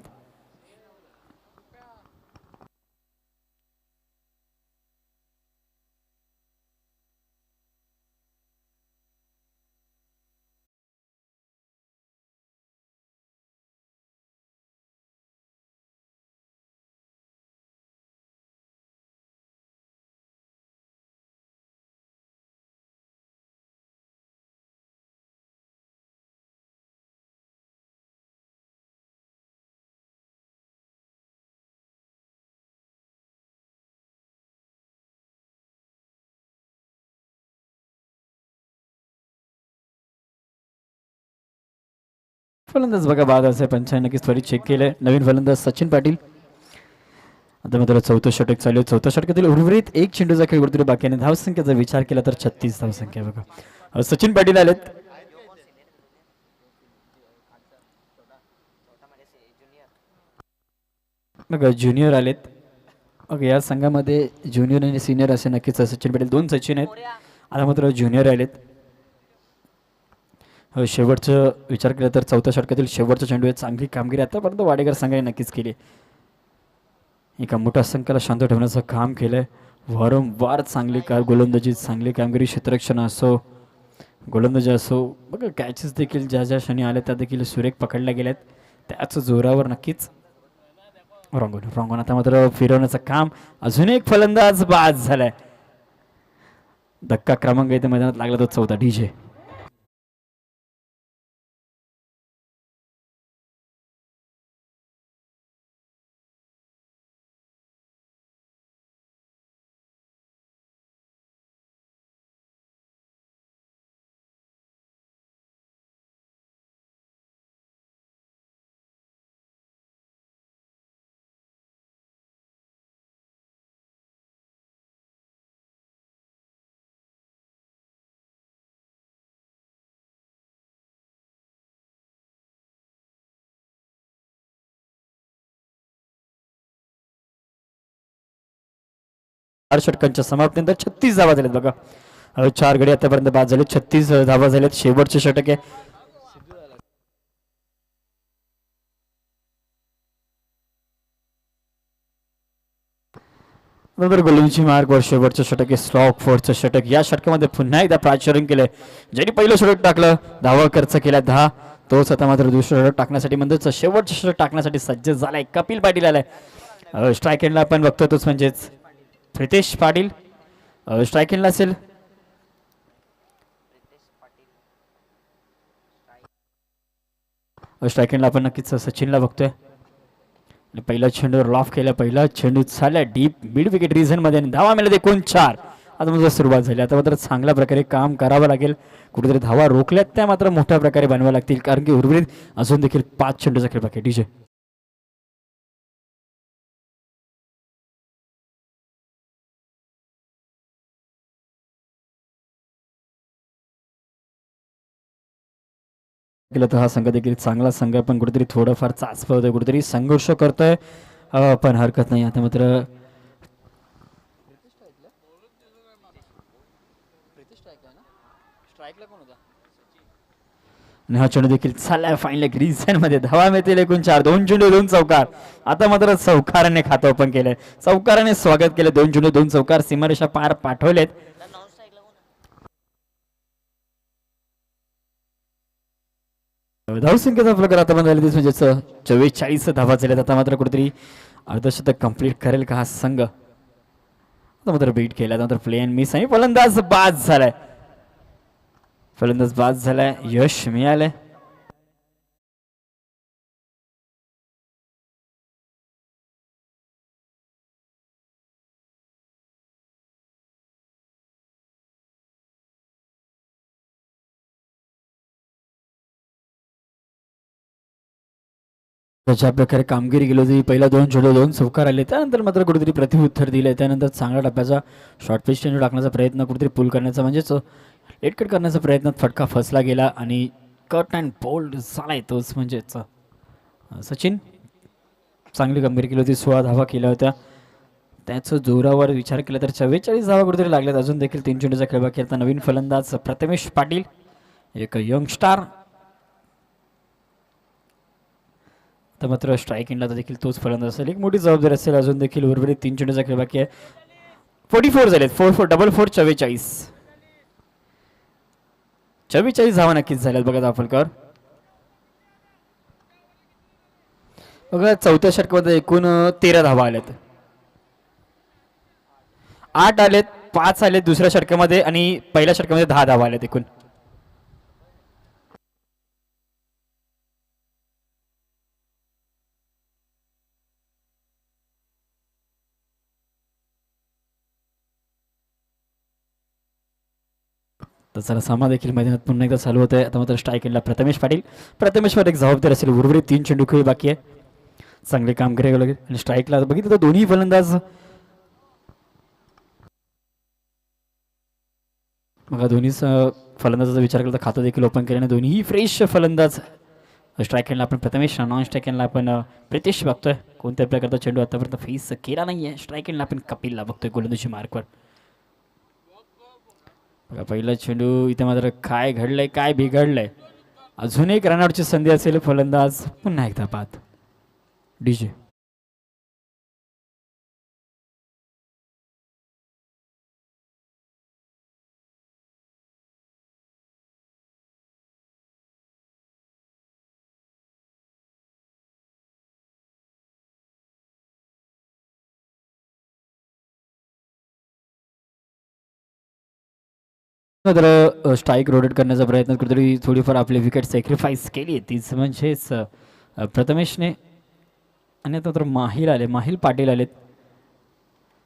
फलंदाज बघा बाद असेल, पंचाने नक्कीच त्वरित चेक केलंय. नवीन फलंदाज सचिन पाटील. आता मात्र चौथं षटक चालू आहे. चौथ्या षटकातील उर्वरित एक चेंडूचा खेळ कुठेतरी बाकी आहे. धावसंख्येचा विचार केला तर 36 धावसंख्या. बघा सचिन पाटील आलेत. बघा ज्युनियर आलेत. ओके, या संघामध्ये ज्युनियर आणि सिनियर असे नक्कीच सचिन पाटील, दोन सचिन आहेत. आता मात्र ज्युनियर आलेत. शेवटचं विचार केला तर चौथ्या षटकातील शेवटचा चेंडू आहे. चांगली कामगिरी आतापर्यंत वाडेकर संघाने नक्कीच केली. एका मोठ्या संघाला शांत ठेवण्याचं काम केलंय. वारंवार चांगली गोलंदाजी, चांगली कामगिरी, क्षेत्ररक्षण असो, गोलंदाजी असो. बघा कॅचेस देखील ज्या ज्या क्षणी आल्या त्या देखील सुरेख पकडल्या गेल्यात. त्याच जोरावर नक्कीच रॉंगॉन आता मात्र फिरवण्याचं काम. अजून एक फलंदाज बाद झालाय. धक्का क्रमांक इथे मैदानात लागला तो 14. डीजे 4 षटकांच्या समाप्तीनंतर 36 धावा झाल्यात बघा. 4 गडी आतापर्यंत बाद झाले, 36 धावा झाल्यात. शेवटचे षटक आहे. नंतर गोलंदाजी मार्ग वर शेवटचं षटक आहे. स्लॉक फोरचं षटक. या षटकामध्ये पुन्हा एकदा प्राचारण केलंय. ज्यांनी पहिलं षटक टाकलं, धावा खर्च केल्या 10, तोच आता मात्र दुसरं षटक टाकण्यासाठी म्हणजेच शेवटचं षटक टाकण्यासाठी सज्ज झालाय. कपिल पाटील आलाय स्ट्राईक एंडला. आपण बघतो तोच म्हणजेच प्रितेश पाटील स्ट्राईक एंडला असेल. स्ट्राईक एंडला आपण नक्कीच सचिनला बघतोय. पहिला चेंडूवर लॉफ केला. पहिला चेंडू चालला डीप मिड विकेट रिझन मध्ये आणि धावा मिळाल्या एकूण 4. आता म्हणजे सुरुवात झाली. आता मात्र चांगल्या प्रकारे काम करावं लागेल. कुठेतरी धावा रोखल्यात त्या मात्र मोठ्या प्रकारे बनवाव्या लागतील, कारण की उर्वरित अजून देखील 5 चेंडूचा खेळ बाकी. डीजे केलं तर हा संघ देखील चांगला संघ आहे, पण कुठेतरी थोडंफार चाचपं होतोय, कुठेतरी संघर्ष करतोय. पण हरकत नाही. आता मात्र हा चेंडू देखील चाललाय फाईन लेग रिझन मध्ये. धावा मिळतील एकूण 4. 2 चेंडू 2 चौकार. आता मात्र चौकाराने खातं ओपन केलंय. चौकाराने स्वागत केलं. 2 चेंडू 2 चौकार सीमारेषा पार पाठवलेत. धावसंख्येचा प्रकार आता बंद झाला म्हणजे 44 धावा झाल्यात. आता मात्र कुठेतरी अर्धशतक कंप्लीट करेल का हा संघ. आता मात्र बीट केला. मात्र प्ले अँड मिस आणि फलंदाज बाद झालाय. फलंदाज बाद झालाय. यश मिळालंय. ज्या प्रकारे कामगिरी केली होती, पहिला 2 चेंडू 2 चौकार आले, त्यानंतर मात्र कुठेतरी प्रतिउत्तर दिले. त्यानंतर चांगला टप्प्याचा शॉर्ट पिच चेंडू टाकण्याचा प्रयत्न, कुठेतरी पुल करण्याचा म्हणजेच लेट कट करण्याचा प्रयत्न, फटका फसला गेला आणि कट अँड बोल्ड झालाय तोच म्हणजेच सचिन. चांगली कामगिरी केली होती. 16 धावा केल्या होत्या. त्याचं जोरावर विचार केला तर 44 धावा कुठेतरी लागल्यात. अजून देखील 3 चेंडूचा खेळ बाकी. आता नवीन फलंदाज प्रथमेश पाटील, एक यंग स्टार. तर मात्र स्ट्राईक एंडला देखील तोच फलंदाज असेल. एक मोठी जबाबदारी असेल. अजून देखील उर्वरित 3 चेंडूचा खेळ बाकी आहे. 44 झालेत. 4-4 44 44 धावा नक्कीच झाल्यात बघा दाफलकर. बघा चौथ्या षटकामध्ये एकूण 13 धावा आल्यात. 8 आलेत, 5 आलेत दुसऱ्या षटकामध्ये आणि पहिल्या षटकामध्ये 10 धावा आल्यात एकूण. तर चला सामना देखील मैदानात पुन्हा एकदा चालू होत आहे. आता मात्र स्ट्राईक एंडला प्रथमेश पाटील. प्रथमेशवर एक जबाबदारी असेल. उर्वरित 3 चेंडू खेळ बाकी आहे. चांगले काम करावे लागेल. आणि स्ट्राईकला बघितलं तर दोन्ही फलंदाज बघा दोन्ही फलंदाजाचा विचार केला तर खातं देखील ओपन केल्याने दोन्ही फ्रेश फलंदाज. स्ट्राईक एंडला आपण प्रथमेश, नॉन स्ट्राईक एंडला आपण प्रितेश बघतोय. कोणत्या प्रकारचा चेंडू आतापर्यंत फेस केला नाही आहे. स्ट्राईक एंडला आपण कपिलला बघतोय गोलंदाजी मार्कवर. बघा पहिला चेंडू. इथे मात्र काय घडलंय, काय बिघडलंय. अजून एक रनआउटची संधी असेल. फलंदाज पुन्हा एकदा बाद. डीजे तर स्ट्राईक रोटेट करण्याचा प्रयत्न कुठेतरी थोडीफार आपली विकेट सॅक्रिफाईस केली तीच म्हणजेच प्रथमेशने. आणि आता तर माहिल पाटील आलेत.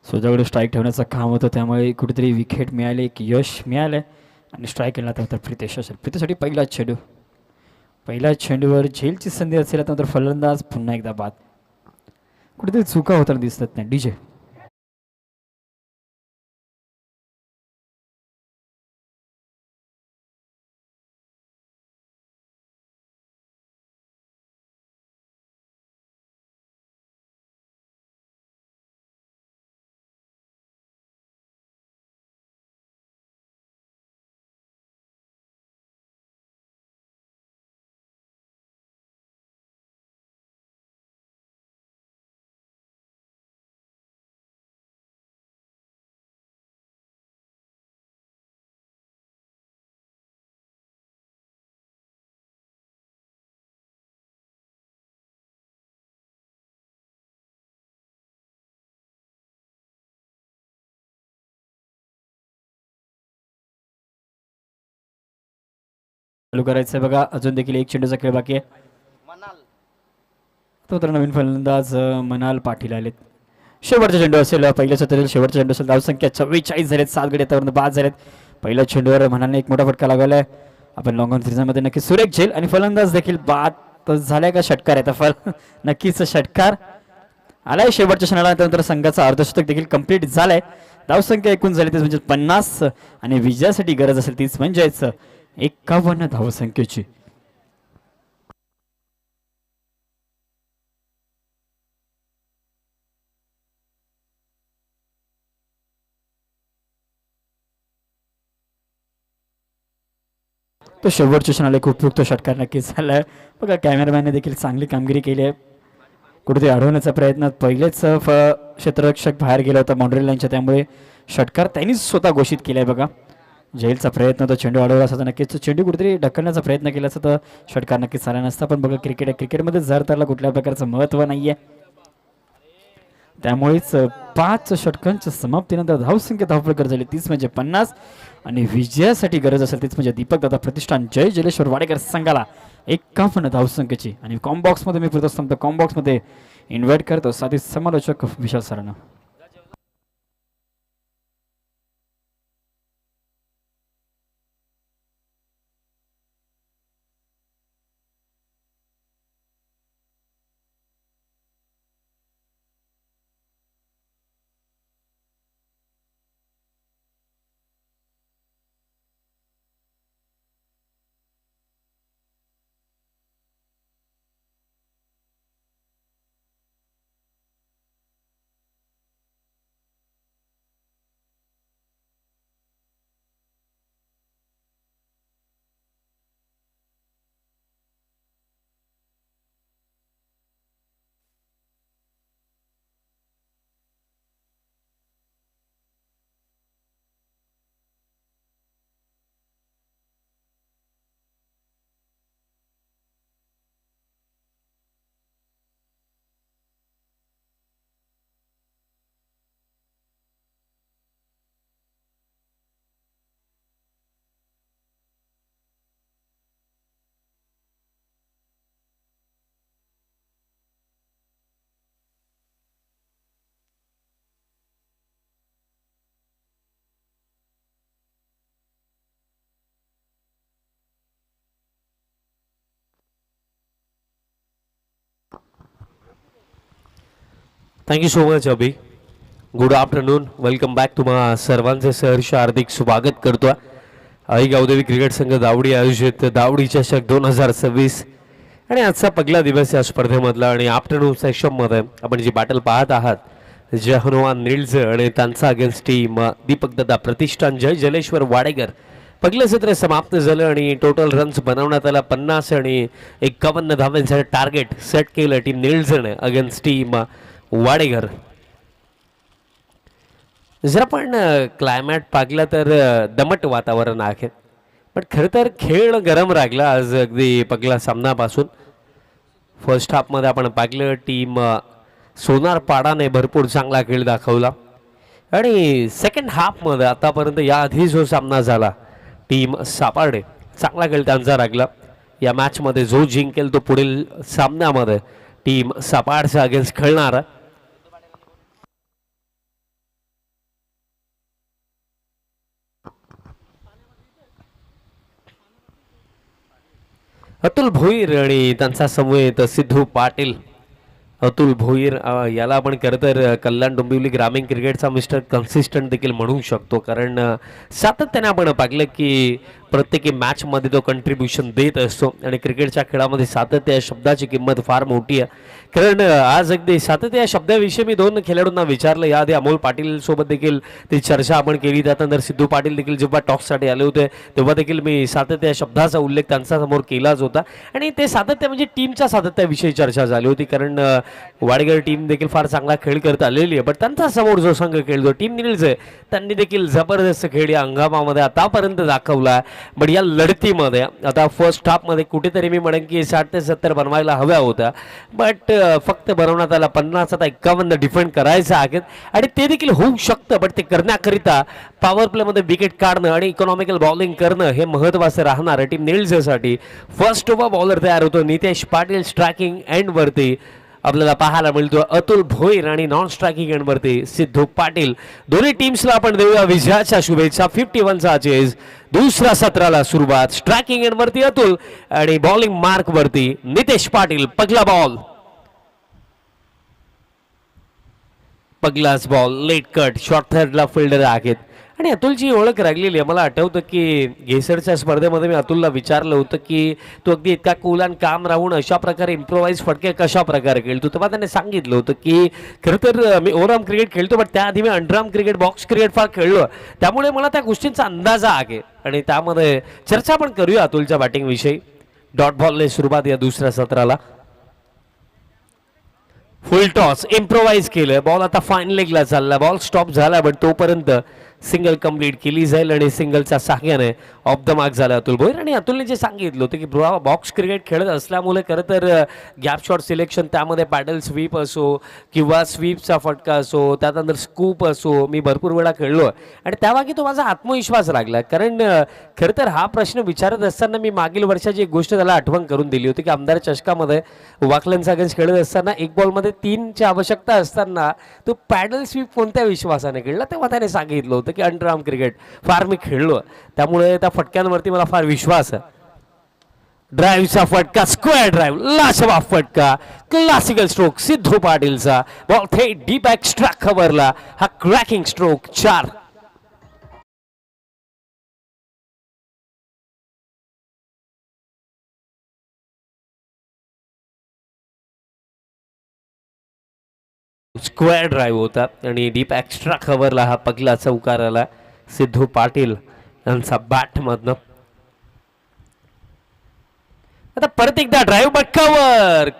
स्वतःकडे स्ट्राईक ठेवण्याचं काम होतं, त्यामुळे कुठेतरी विकेट मिळाले, एक यश मिळालं. आणि स्ट्राईक केला तर प्रितेश असेल. प्रितेशसाठी पहिला चेंडूवर झेलची संधी असेल. तर फलंदाज पुन्हा एकदा बाद. कुठेतरी चुका होताना दिसतात नाही. डीजे चालू करायचं आहे बघा. अजून देखील एक चेंडूचा खेळ बाकी आहे. तो तर नवीन फलंदाज मनाल पाटील आलेत. शेवटचा चेंडू असेल पहिल्या सत्रातील शेवटचा चेंडू असेल. धावसंख्या 44 झालेत. 7 गडी आतापर्यंत बाद झालेत. पहिल्या चेंडूवर मनालने एक मोठा फटका लागवला आहे. आपण लॉंग ऑन सीझनमध्ये नक्की सुरेख झेल आणि फलंदाज देखील बाद झालाय का षटकार आहे फल नक्कीच षटकार आलाय शेवटच्या क्षणाला. त्यानंतर संघाचा अर्धशतक देखील कंप्लीट झालाय. धावसंख्या एकूण झाली तीच म्हणजे 50 आणि विजयासाठी गरज असेल तीच म्हणजेच 51 धावसंख्येची. तो शेवटच्या क्षणाला खूप उपयुक्त षटकार नक्कीच झालाय बघा. कॅमेरामॅनने देखील चांगली कामगिरी केली आहे. कुठेतरी अडवण्याचा प्रयत्न पहिलेच क्षेत्ररक्षक बाहेर गेला होता बाउंड्री लाईनच्या, त्यामुळे षटकार त्यांनीच स्वतः घोषित केलाय बघा. झेलचा प्रयत्न होता, चेंडू अडवला असता नक्कीच चेंडू कुठेतरी ढकलण्याचा प्रयत्न केला असता तर षटकार नक्कीच झाला नसता. पण बघा क्रिकेटमध्ये जर त्याला कुठल्या प्रकारचं महत्त्व नाहीये, त्यामुळेच 5 षटकांच्या समाप्तीनंतर धावसंख्या धावपळ झाली तीच म्हणजे 50 आणि विजयासाठी गरज असेल तीच म्हणजे दीपक दादा प्रतिष्ठान जय जलेश्वर वाडेकर संघाला 51 धावसंख्येची. आणि कॉम्बॉक्समध्ये मी प्रथम कॉम्बॉक्समध्ये इन्व्हाइट करतो साथी समालोचक विशाल सरांना. Thank you so much Abhi. Good afternoon, welcome back. तुम्हा सर्वांचे सहर्ष हार्दिक स्वागत करतो. आई गावदेवी क्रिकेट संघ दावडी आयोजित दावडी चषक 2026 आणि आजचा पहिला दिवस या स्पर्धेमधला. आणि आफ्टरनून सेशनमध्ये आपण जी बॅटल पाहत आहात जय हनुमान निळज आणि त्यांचा अगेन्स्ट टीम दीपक दादा प्रतिष्ठान जय जलेश्वर वाडेकर. पहिलं सत्र समाप्त झालं आणि टोटल रन्स बनवण्यात आला 50 आणि 51 धावांचं टार्गेट सेट केलं टीम निळजने अगेन्स्ट टीम वाडेकर. जर आपण क्लायमॅट पाहिलं तर दमट वातावरण आहे, पण खरं तर खेळ गरम राहिला आज अगदी पहिल्या सामनापासून. फर्स्ट हाफमध्ये आपण पाहिलं टीम सोनार पाडाने भरपूर चांगला खेळ दाखवला आणि सेकंड हाफमध्ये आतापर्यंत याआधी जो सामना झाला टीम सापाडे चांगला खेळ त्यांचा राहिला. या मॅचमध्ये जो जिंकेल तो पुढील सामन्यामध्ये टीम सापाडच्या अगेन्स्ट खेळणार. अतुल भोईर आणि त्यांचा समवेत सिद्धू पाटील. अतुल भोईर याला आपण खरं तर कल्याण डोंबिवली ग्रामीण क्रिकेटचा मिस्टर कन्सिस्टंट देखील म्हणू शकतो, कारण सातत्याने आपण पाहिलं की प्रत्येकी मॅचमध्ये तो कंट्रीब्युशन देत असतो आणि क्रिकेटच्या खेळामध्ये सातत्य या शब्दाची किंमत फार मोठी आहे. कारण आज अगदी सातत्य या शब्दाविषयी मी 2 खेळाडूंना विचारलं. याआधी अमोल पाटील सोबत देखील ती चर्चा आपण केली. त्यानंतर सिद्धू पाटील देखील जेव्हा टॉकसाठी आले होते तेव्हा देखील मी सातत्य या शब्दाचा उल्लेख त्यांच्या समोर केलाच होता. आणि ते सातत्य म्हणजे टीमच्या सातत्याविषयी चर्चा झाली होती, कारण वाडेकर टीम देखील फार चांगला खेळ करत आलेली आहे. पण त्यांचा समोर जो संघ खेळतो टीम निळज त्यांनी देखील जबरदस्त खेळ या हंगामामध्ये आतापर्यंत दाखवला. बट या लढतीमध्ये आता फर्स्ट हाफमध्ये कुठेतरी मी म्हणेन की 60 ते 70 बनवायला हव्या होत्या, बट फक्त बनवण्यात आला 50 आता 51 डिफेंड करायचं आहे आणि ते देखील होऊ शकतं. बट ते करण्याकरिता पॉवर प्लेमध्ये विकेट काढणं आणि इकॉनॉमिकल बॉलिंग करणं हे महत्त्वाचं राहणार आहे टीम निळजेसाठी. फर्स्ट ओव्हर बॉलर तयार होतो नितेश पाटील, स्ट्रायकिंग एंडवरती आपल्याला पाहायला मिळतो अतुल भोईर आणि नॉन स्ट्रायकिंग एंडवरती सिद्धू पाटील. दोन्ही टीम्सला आपण देऊया विजयाच्या शुभेच्छा. 51चा चेज, दुसऱ्या सत्राला सुरुवात. स्ट्रायकिंग एंडवरती अतुल आणि बॉलिंग मार्क वरती नितेश पाटील. पहिला बॉल, पहिलाच बॉल लेट कट, शॉर्ट थर्डला फिल्डर आहेत आणि अतुलची ओळख राहिलेली आहे. मला आठवतं की घेसरच्या स्पर्धेमध्ये मी अतुलला विचारलं होतं की तू अगदी इतका कूल आणि काम राहून अशा प्रकारे इम्प्रोवाइज फटके कशा प्रकारे खेळतो. तेव्हा त्याने सांगितलं होतं की खरं तर मी ओव्हरआर्म क्रिकेट खेळतो, बट त्याआधी मी अंडरआर्म क्रिकेट, बॉक्स क्रिकेट फार खेळलो, त्यामुळे मला त्या गोष्टींचा अंदाज आहे आणि त्यामध्ये चर्चा पण करूया अतुलच्या बॅटिंगविषयी. डॉट बॉलने सुरुवात या दुसऱ्या सत्राला. फुल टॉस इम्प्रोवाइज केलं, बॉल आता फाईन लेगला चालला, बॉल स्टॉप झाला, बट तोपर्यंत सिंगल कंप्लीट केली जाईल आणि सिंगलच्या सहाय्याने ऑफ द मार्क झाला अतुल भोईर. आणि अतुलने जे सांगितलं होतं की बॉक्स क्रिकेट खेळत असल्यामुळे खरं तर गॅप शॉट सिलेक्शन, त्यामध्ये पॅडल स्वीप असो किंवा स्वीपचा फटका असो, त्यानंतर स्कूप असो, मी भरपूर वेळा खेळलो आणि त्यामागे तो माझा आत्मविश्वास लागला. कारण खरं तर हा प्रश्न विचारत असताना मी मागील वर्षाची एक गोष्ट त्याला आठवण करून दिली होती की आमदार चषकामध्ये वाकलन्स अगेन्स्ट खेळत असताना एक बॉलमध्ये 3ची आवश्यकता असताना तो पॅडल स्वीप कोणत्या विश्वासाने खेळला, तेव्हा त्याने सांगितलं होतं की अंडरआर्म क्रिकेट फार मी खेळलो, त्यामुळे त्या फटक्यांवरती मला फार विश्वास आहे. ड्राईव्हचा फटका, स्क्वेअर ड्राईव्ह, लाजवाब फटका, क्लासिकल स्ट्रोक सिद्धू पाटीलचा. बॉल थेट डीप एक्स्ट्रा कव्हरला, हा क्रॅकिंग स्ट्रोक. 4. स्क्वेअर ड्राईव्ह होता आणि डीप एक्स्ट्रा कव्हरला हा पहिला चौकार आला सिद्धू पाटील यांचा बॅटमधनं. आता परत एकदा ड्राईव्ह, बट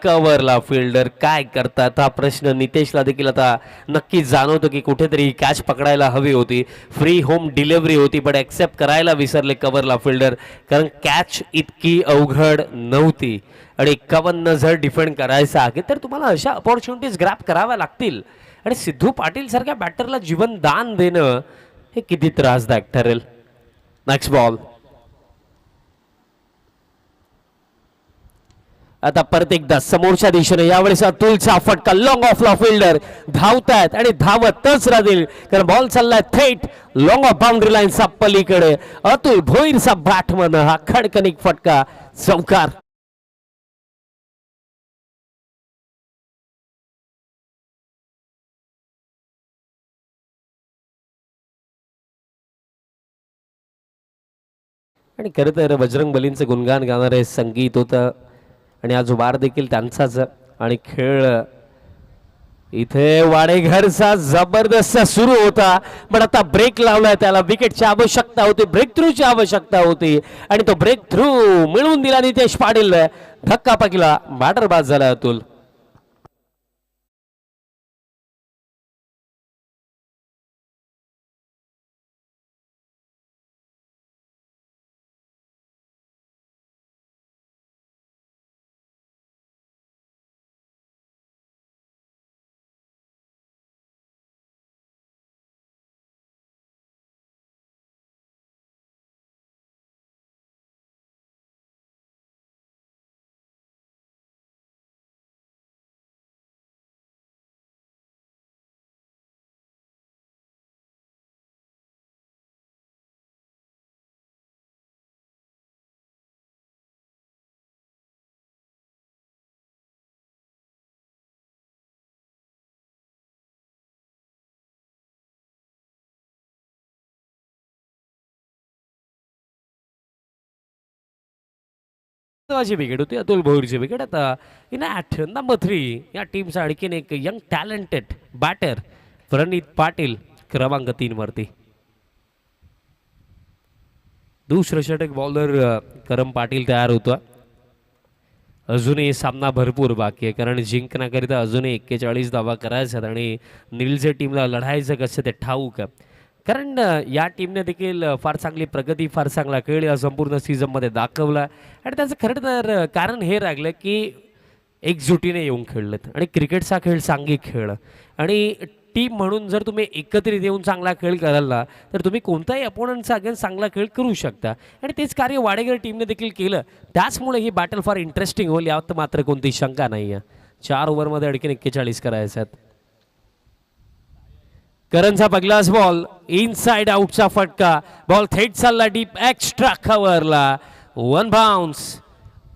कव्हरला फिल्डर. काय करतात हा प्रश्न नितेशला देखील आता नक्कीच जाणवतो की कुठेतरी कॅच पकडायला हवी होती. फ्री होम डिलिव्हरी होती, बट ॲक्सेप्ट करायला विसरले कव्हरला फिल्डर, कारण कॅच इतकी अवघड नव्हती आणि 51 जर डिफेंड करायचं आहे तर तुम्हाला अशा अपॉर्च्युनिटीज ग्रॅप कराव्या लागतील आणि सिद्धू पाटील सारख्या बॅटरला जीवन दान देणं हे किती त्रासदायक ठरेल. Next ball. आता परत एकदा समोरच्या दिशेने, यावेळेस अतुलचा फटका, लॉंग ऑफला फिल्डर धावतायत आणि धावतच राहतील कारण बॉल चाललाय थेट लॉंग ऑफ बाउंड्री लाईनचा पलीकडे. अतुल भोईरचा बॅटमन, हा खडकनिक फटका, चौकार. आणि खरं तर बजरंग बलींचं गुणगान गाणारे संगीत होतं आणि आज वार देखील त्यांचाच आणि खेळ इथे वाडेघरचा जबरदस्त सुरू होता, पण आता ब्रेक लावलाय, त्याला विकेटची आवश्यकता होती, ब्रेक थ्रूची आवश्यकता होती आणि तो ब्रेक थ्रू मिळवून दिला नितेश पाटील. धक्का पकला, बॅटर बाद झाला अतुल. महत्वाची विकेट होती अतुल भोईरची विकेट. आता इन ॲट नंबर 3 या टीमचा आणखीन एक यंग टॅलेंटेड बॅटर प्रणित पाटील क्रमांक 3 वरती. दुसरं षटक बॉलर करम पाटील तयार होतो. अजूनही सामना भरपूर बाकी आहे कारण जिंकण्याकरिता अजूनही 41 धावा करायच्यात आणि निळजे टीमला लढायचं कसं ते ठाऊक आहे. कारण या टीमने देखील फार चांगली प्रगती, फार चांगला खेळ या संपूर्ण सीझनमध्ये दाखवला आणि त्याचं खरं तर कारण हे राहिलं की एकजुटीने येऊन खेळलेत आणि क्रिकेटचा खेळ सांघिक खेळ आणि टीम म्हणून जर तुम्ही एकत्रित येऊन चांगला खेळ कराल ना तर तुम्ही कोणत्याही अपोनंटचा अगेन्स्ट चांगला खेळ करू शकता आणि तेच कार्य वाडेकर टीमने देखील केलं. त्याचमुळे ही बॅटल फार इंटरेस्टिंग होईल यात मात्र कोणती शंका नाही आहे. 4 ओव्हरमध्ये आणखीन 41 करायचे आहेत. करणचा पहिलाच बॉल इनसाइड आउटचा फटका, बॉल थेट चालला डीप एक्स्ट्रा कव्हरला, 1 बाउन्स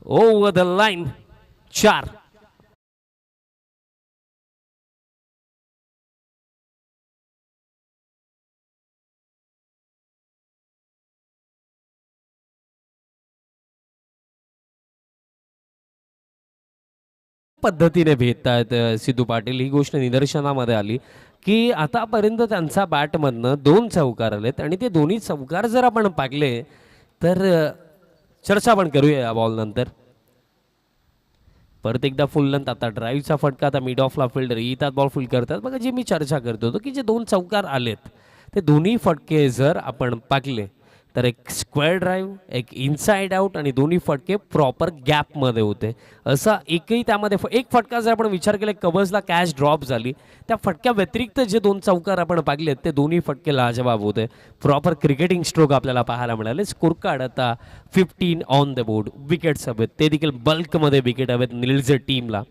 ओव्हर द लाईन, 4. पद्धतीने भेटतायत सिद्धू पाटील, ही गोष्ट निदर्शनामध्ये आली की आतापर्यंत त्यांचा बॅटमधनं 2 चौकार आलेत आणि ते दोन्ही चौकार जर आपण पाहिले तर चर्चा पण करूया या बॉल नंतर. परत एकदा फुल लेंथ, आता ड्राईव्हचा फटका, आता मिड ऑफला फिल्डर येतात बॉल फुल करतात. बघा जी मी चर्चा करतो होतो की जे 2 चौकार आलेत ते दोन्ही फटके जर आपण पाहिले तर एक स्क्वेअर ड्राईव्ह, एक इनसाइड आउट आणि दोन्ही फटके प्रॉपर गॅपमध्ये होते. असा एकही त्यामध्ये एक फटका जर आपण विचार केला कव्हर्सला कॅच ड्रॉप झाली, त्या फटक्या व्यतिरिक्त जे 2 चौकार आपण पाहिलेत ते दोन्ही फटके लाजवाब होते. प्रॉपर क्रिकेटिंग स्ट्रोक आपल्याला पाहायला मिळाले. स्कोर कार्ड आता 15 ऑन द बोर्ड. विकेट्स हवेत, ते देखील बल्कमध्ये विकेट हवेत निळजे टीमला.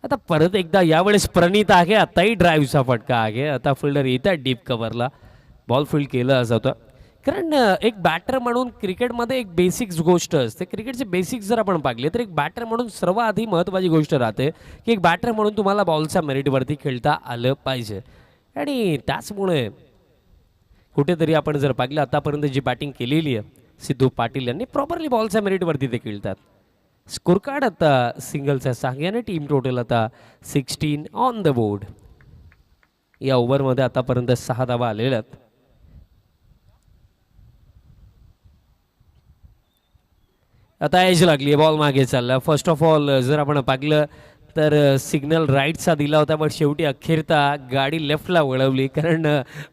आता परत एकदा यावेळेस प्रणीत आहे, आताही ड्राईव्हचा फटका आहे. आता फिल्डर येतात डीप कव्हरला, बॉल फील्ड केलं जातं. कारण एक बॅटर म्हणून क्रिकेटमध्ये एक बेसिक्स गोष्ट असते. क्रिकेटचे बेसिक्स जर आपण पाहिले तर एक बॅटर म्हणून सर्वात महत्त्वाची गोष्ट राहते की एक बॅटर म्हणून तुम्हाला बॉलच्या मेरिटवरती खेळता आलं पाहिजे आणि त्याचमुळे कुठेतरी आपण जर पाहिलं आतापर्यंत जी बॅटिंग केलेली आहे सिद्धू पाटील यांनी प्रॉपरली बॉलच्या मेरिटवरती ते खेळतात. स्कोर कार्ड आता सिंगलच्या सांग्याने टीम टोटल आता 16 ऑन द बोर्ड. या ओव्हरमध्ये आतापर्यंत 6 धावा आलेल्या आहेत. आता एज लागली, बॉल मागे चालला. फर्स्ट ऑफ ऑल जर आपण पाहिलं तर सिग्नल राईटचा दिला होता पण शेवटी अखेरता गाडी लेफ्टला वळवली. कारण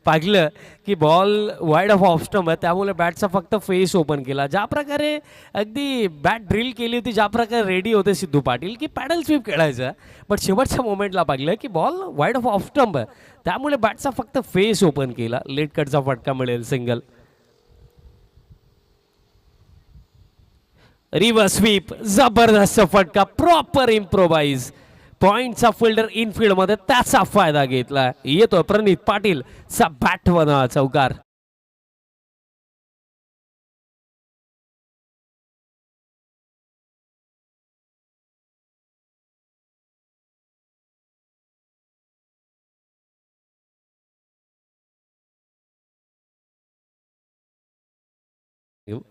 पाहिलं की ball wide of off stump आहे, त्यामुळे बॅटचा फक्त फेस ओपन केला. ज्या प्रकारे अगदी बॅट ड्रिल केली होती, ज्या प्रकारे रेडी होते सिद्धू पाटील की पॅडल स्वीप खेळायचं, बट शेवटच्या मोमेंटला पाहिलं की ball wide of off stump आहे, त्यामुळे बॅटचा फक्त फेस ओपन केला. लेट कटचा फटका मिळेल, सिंगल. रिव्हर्स स्वीप, जबरदस्त फटका, प्रॉपर इम्प्रोवाइज. पॉइंटचा फिल्डर इनफिल्ड मध्ये त्याचा फायदा घेतला. येतो प्रणीत पाटील चा बॅटवरचा चौकार.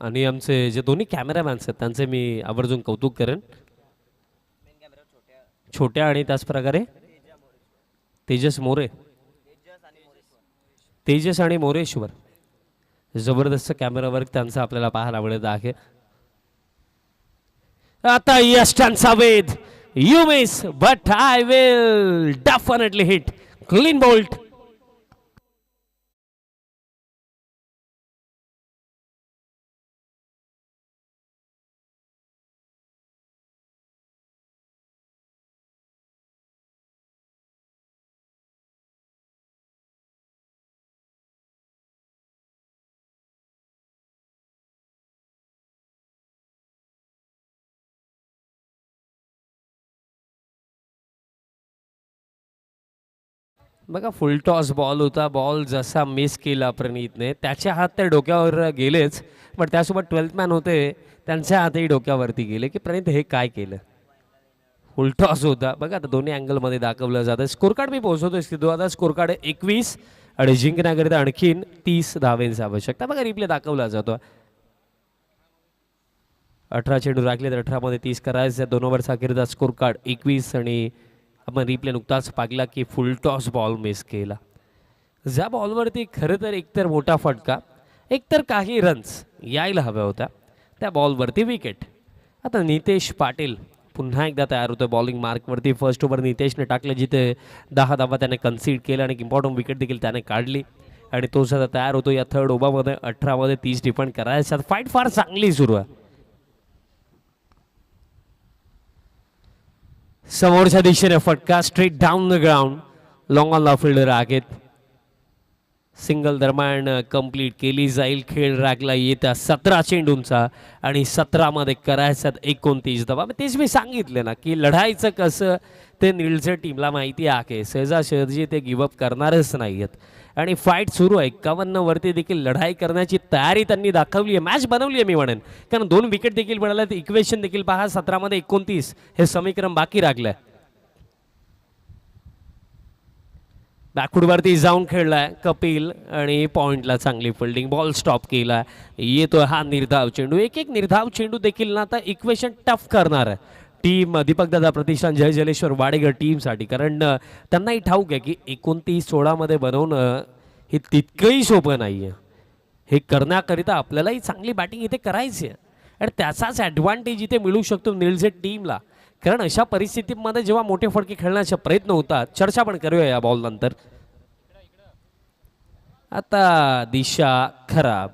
आणि आमचे जे दोन्ही कॅमेरामॅन्स आहेत त्यांचे मी आवर्जून कौतुक करेन. छोट्या आणि त्याच प्रकारे तेजस मोरे, तेजस आणि मोरेश्वर, जबरदस्त कॅमेरा वर्क त्यांचा आपल्याला पाहायला मिळत आहे. आता यष्टांचा वेध, you miss but I will definitely hit, clean bolt. बघा फुल टॉस बॉल होता, बॉल जसा मिस केला प्रणीतने, त्याच्या हात त्या डोक्यावर गेलेच, पण त्यासोबत 12th मॅन होते त्यांच्या हातही डोक्यावरती गेले की प्रणीत हे काय केलं. फुल टॉस होता. बघा आता दोन्ही अँगलमध्ये दाखवलं जातं. स्कोर कार्ड मी पोहोचवतोय सिद्धू. आता स्कोर कार्ड 21 आणि जिंकण्याकरिता आणखीन 30 धावेंची आवश्यकता. बघा रिप्ले दाखवला जातो. 18 चेंडू राखले तर 18 मध्ये 30 करायचे. 2 ओव्हरचा अखेरचा स्कोर कार्ड 21 आणि आपण रिप्ले नुकताच पाहिला की फुल टॉस बॉल मिस केला. ज्या बॉलवरती खरं तर एकतर मोठा फटका, एकतर काही रन्स यायला हव्या होत्या, त्या बॉलवरती विकेट. आता नितेश पाटील पुन्हा एकदा तयार होतोय बॉलिंग मार्कवरती. फर्स्ट ओव्हर नितेशने टाकलं जिथे 10 धावा त्याने कन्सीड केलं आणि इम्पॉर्टंट विकेट देखील त्याने काढली आणि तो सध्या तयार होतो या थर्ड ओव्हरमध्ये. 18 मध्ये 30 डिफेंड करायचा. फाईट फार चांगली सुरू आहे. समोरच्या दिशेने फटका straight down the ground. Long on ला फिल्डर आहेत. सिंगल दरम्यान कंप्लीट केली जाईल. खेळ राखला येत्या 17 चेंडूंचा आणि 17 मध्ये करायच्यात 29 धावा. तेच मी सांगितले ना की लढायचं कसं ते निळच्या टीमला माहिती आहे. सहजासहजी ते गिवअप करणारच नाहीयेत आणि फाईट सुरू आहे. 51 वरती देखील लढाई करण्याची तयारी त्यांनी दाखवली आहे. मॅच बनवली आहे मी म्हणेन, कारण 2 विकेट देखील मिळाल्या. इक्वेशन देखील पहा. 17 मध्ये 29 हे समीकरण बाकी राखलंय. बॅकवरती जाऊन खेळलाय कपिल आणि पॉइंटला चांगली फिल्डिंग. बॉल स्टॉप केला. येतोय हा निर्धाव चेंडू. एक निर्धाव चेंडू देखील ना आता इक्वेशन टफ करणार आहे टीम दीपकदादा प्रतिष्ठान जय जलेश्वर वाडेकर टीमसाठी, कारण त्यांनाही ठाऊक आहे की 29-16 मध्ये बनवणं हे तितकंही सोपं नाही आहे. हे करण्याकरिता आपल्यालाही चांगली बॅटिंग इथे करायची आहे आणि त्याचाच ॲडव्हान्टेज इथे मिळू शकतो निळझेट टीमला. कारण अशा परिस्थितीमध्ये जेव्हा मोठे फटके खेळण्याचा प्रयत्न होतात, चर्चा पण करूया या बॉल नंतर. आता दिशा खराब.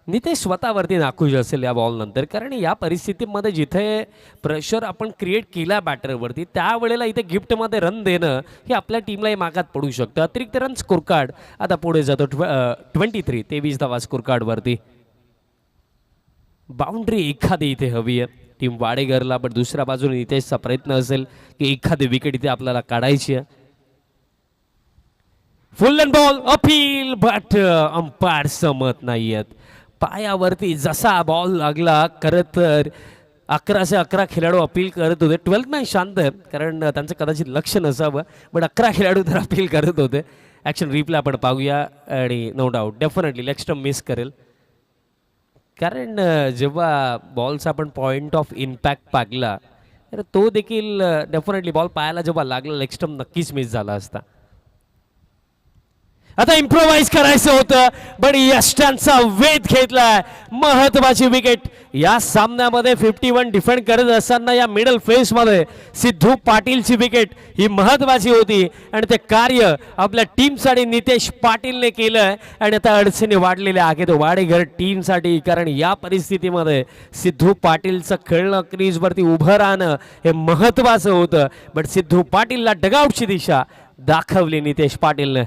नितेश स्वतःवरती नाखुश असेल या बॉल नंतर, कारण या परिस्थितीमध्ये जिथे प्रेशर आपण क्रिएट केला बॅटरवरती त्यावेळेला इथे गिफ्टमध्ये रन देणं हे आपल्या टीमलाही मागात पडू शकतं. अतिरिक्त रन स्कोर कार्ड आता पुढे जातो 23 धावा स्कोर कार्डवरती. बाउंड्री एखादी इथे हवी आहे टीम वाडेकरला, पण दुसऱ्या बाजूने नितेशचा प्रयत्न असेल की एखादी विकेट इथे आपल्याला काढायची आहे. फुल and ball appeal, but umpire सहमत नाहीयेत. पायावरती जसा बॉल लागला, खरं तर 11 खेळाडू अपील करत होते. 12th मॅच शांत आहे कारण त्यांचं कदाचित लक्ष नसावं, पण 11 खेळाडू तर अपील करत होते. ॲक्शन रिप्ले आपण पाहूया आणि no doubt definitely leg stump miss करेल, कारण जेव्हा बॉलचा आपण पॉईंट ऑफ इम्पॅक्ट पागला तर तो देखील डेफिनेटली बॉल पायाला जेव्हा लागला लेग स्टंप नक्कीच मिस झाला असता. आता इम्प्रोवाइज करायचं होतं, पण यष्टांचा वेध घेतलाय. महत्वाची विकेट या सामन्यामध्ये. 51 डिफेंड करत असताना या मिडल फेसमध्ये सिद्धू पाटीलची विकेट ही महत्वाची होती आणि ते कार्य आपल्या टीमसाठी नितेश पाटीलने केलं आणि आता अडचणी वाढलेल्या आहेत वाडेकर टीमसाठी, कारण या परिस्थितीमध्ये सिद्धू पाटीलचं खेळणं, क्रीजवरती उभं राहणं हे महत्वाचं होतं. पण सिद्धू पाटीलला डगआउटची दिशा दाखवली नितेश पाटीलने.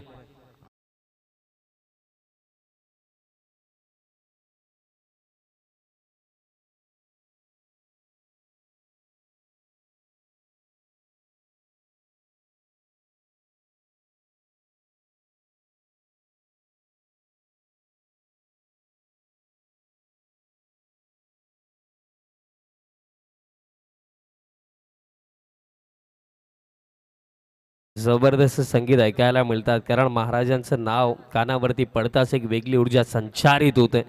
जबरदस्त संगीत ऐकायला मिळतात, कारण महाराजांचं नाव कानावरती पडताच एक वेगळी ऊर्जा संचारित होते.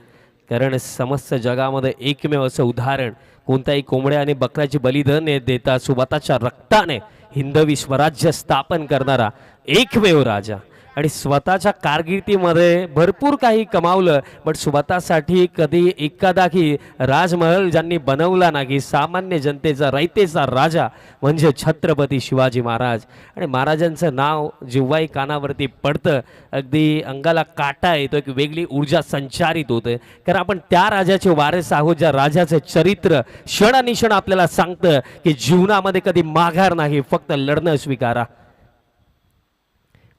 कारण समस्त जगामध्ये एकमेव असं उदाहरण, कोणत्याही कोंबड्या आणि बकऱ्याची बलिदान देता स्वतःच्या रक्ताने हिंदवी स्वराज्य स्थापन करणारा एकमेव राजा आणि स्वतःच्या कारकिर्दीमध्ये भरपूर काही कमावलं, पण स्वतःसाठी कधी एखादाही राजमहल ज्यांनी बनवला नाही, सामान्य जनतेचा रयतेचा राजा म्हणजे छत्रपती शिवाजी महाराज. आणि महाराजांचं नाव जेव्हाही कानावरती पडतं अगदी अंगाला काटा येतो, एक वेगळी ऊर्जा संचारित होते, कारण आपण त्या राजाचे वारस आहोत ज्या राजाचे चरित्र क्षण आणि क्षण आपल्याला सांगतं की जीवनामध्ये कधी माघार नाही, फक्त लढणं स्वीकारा.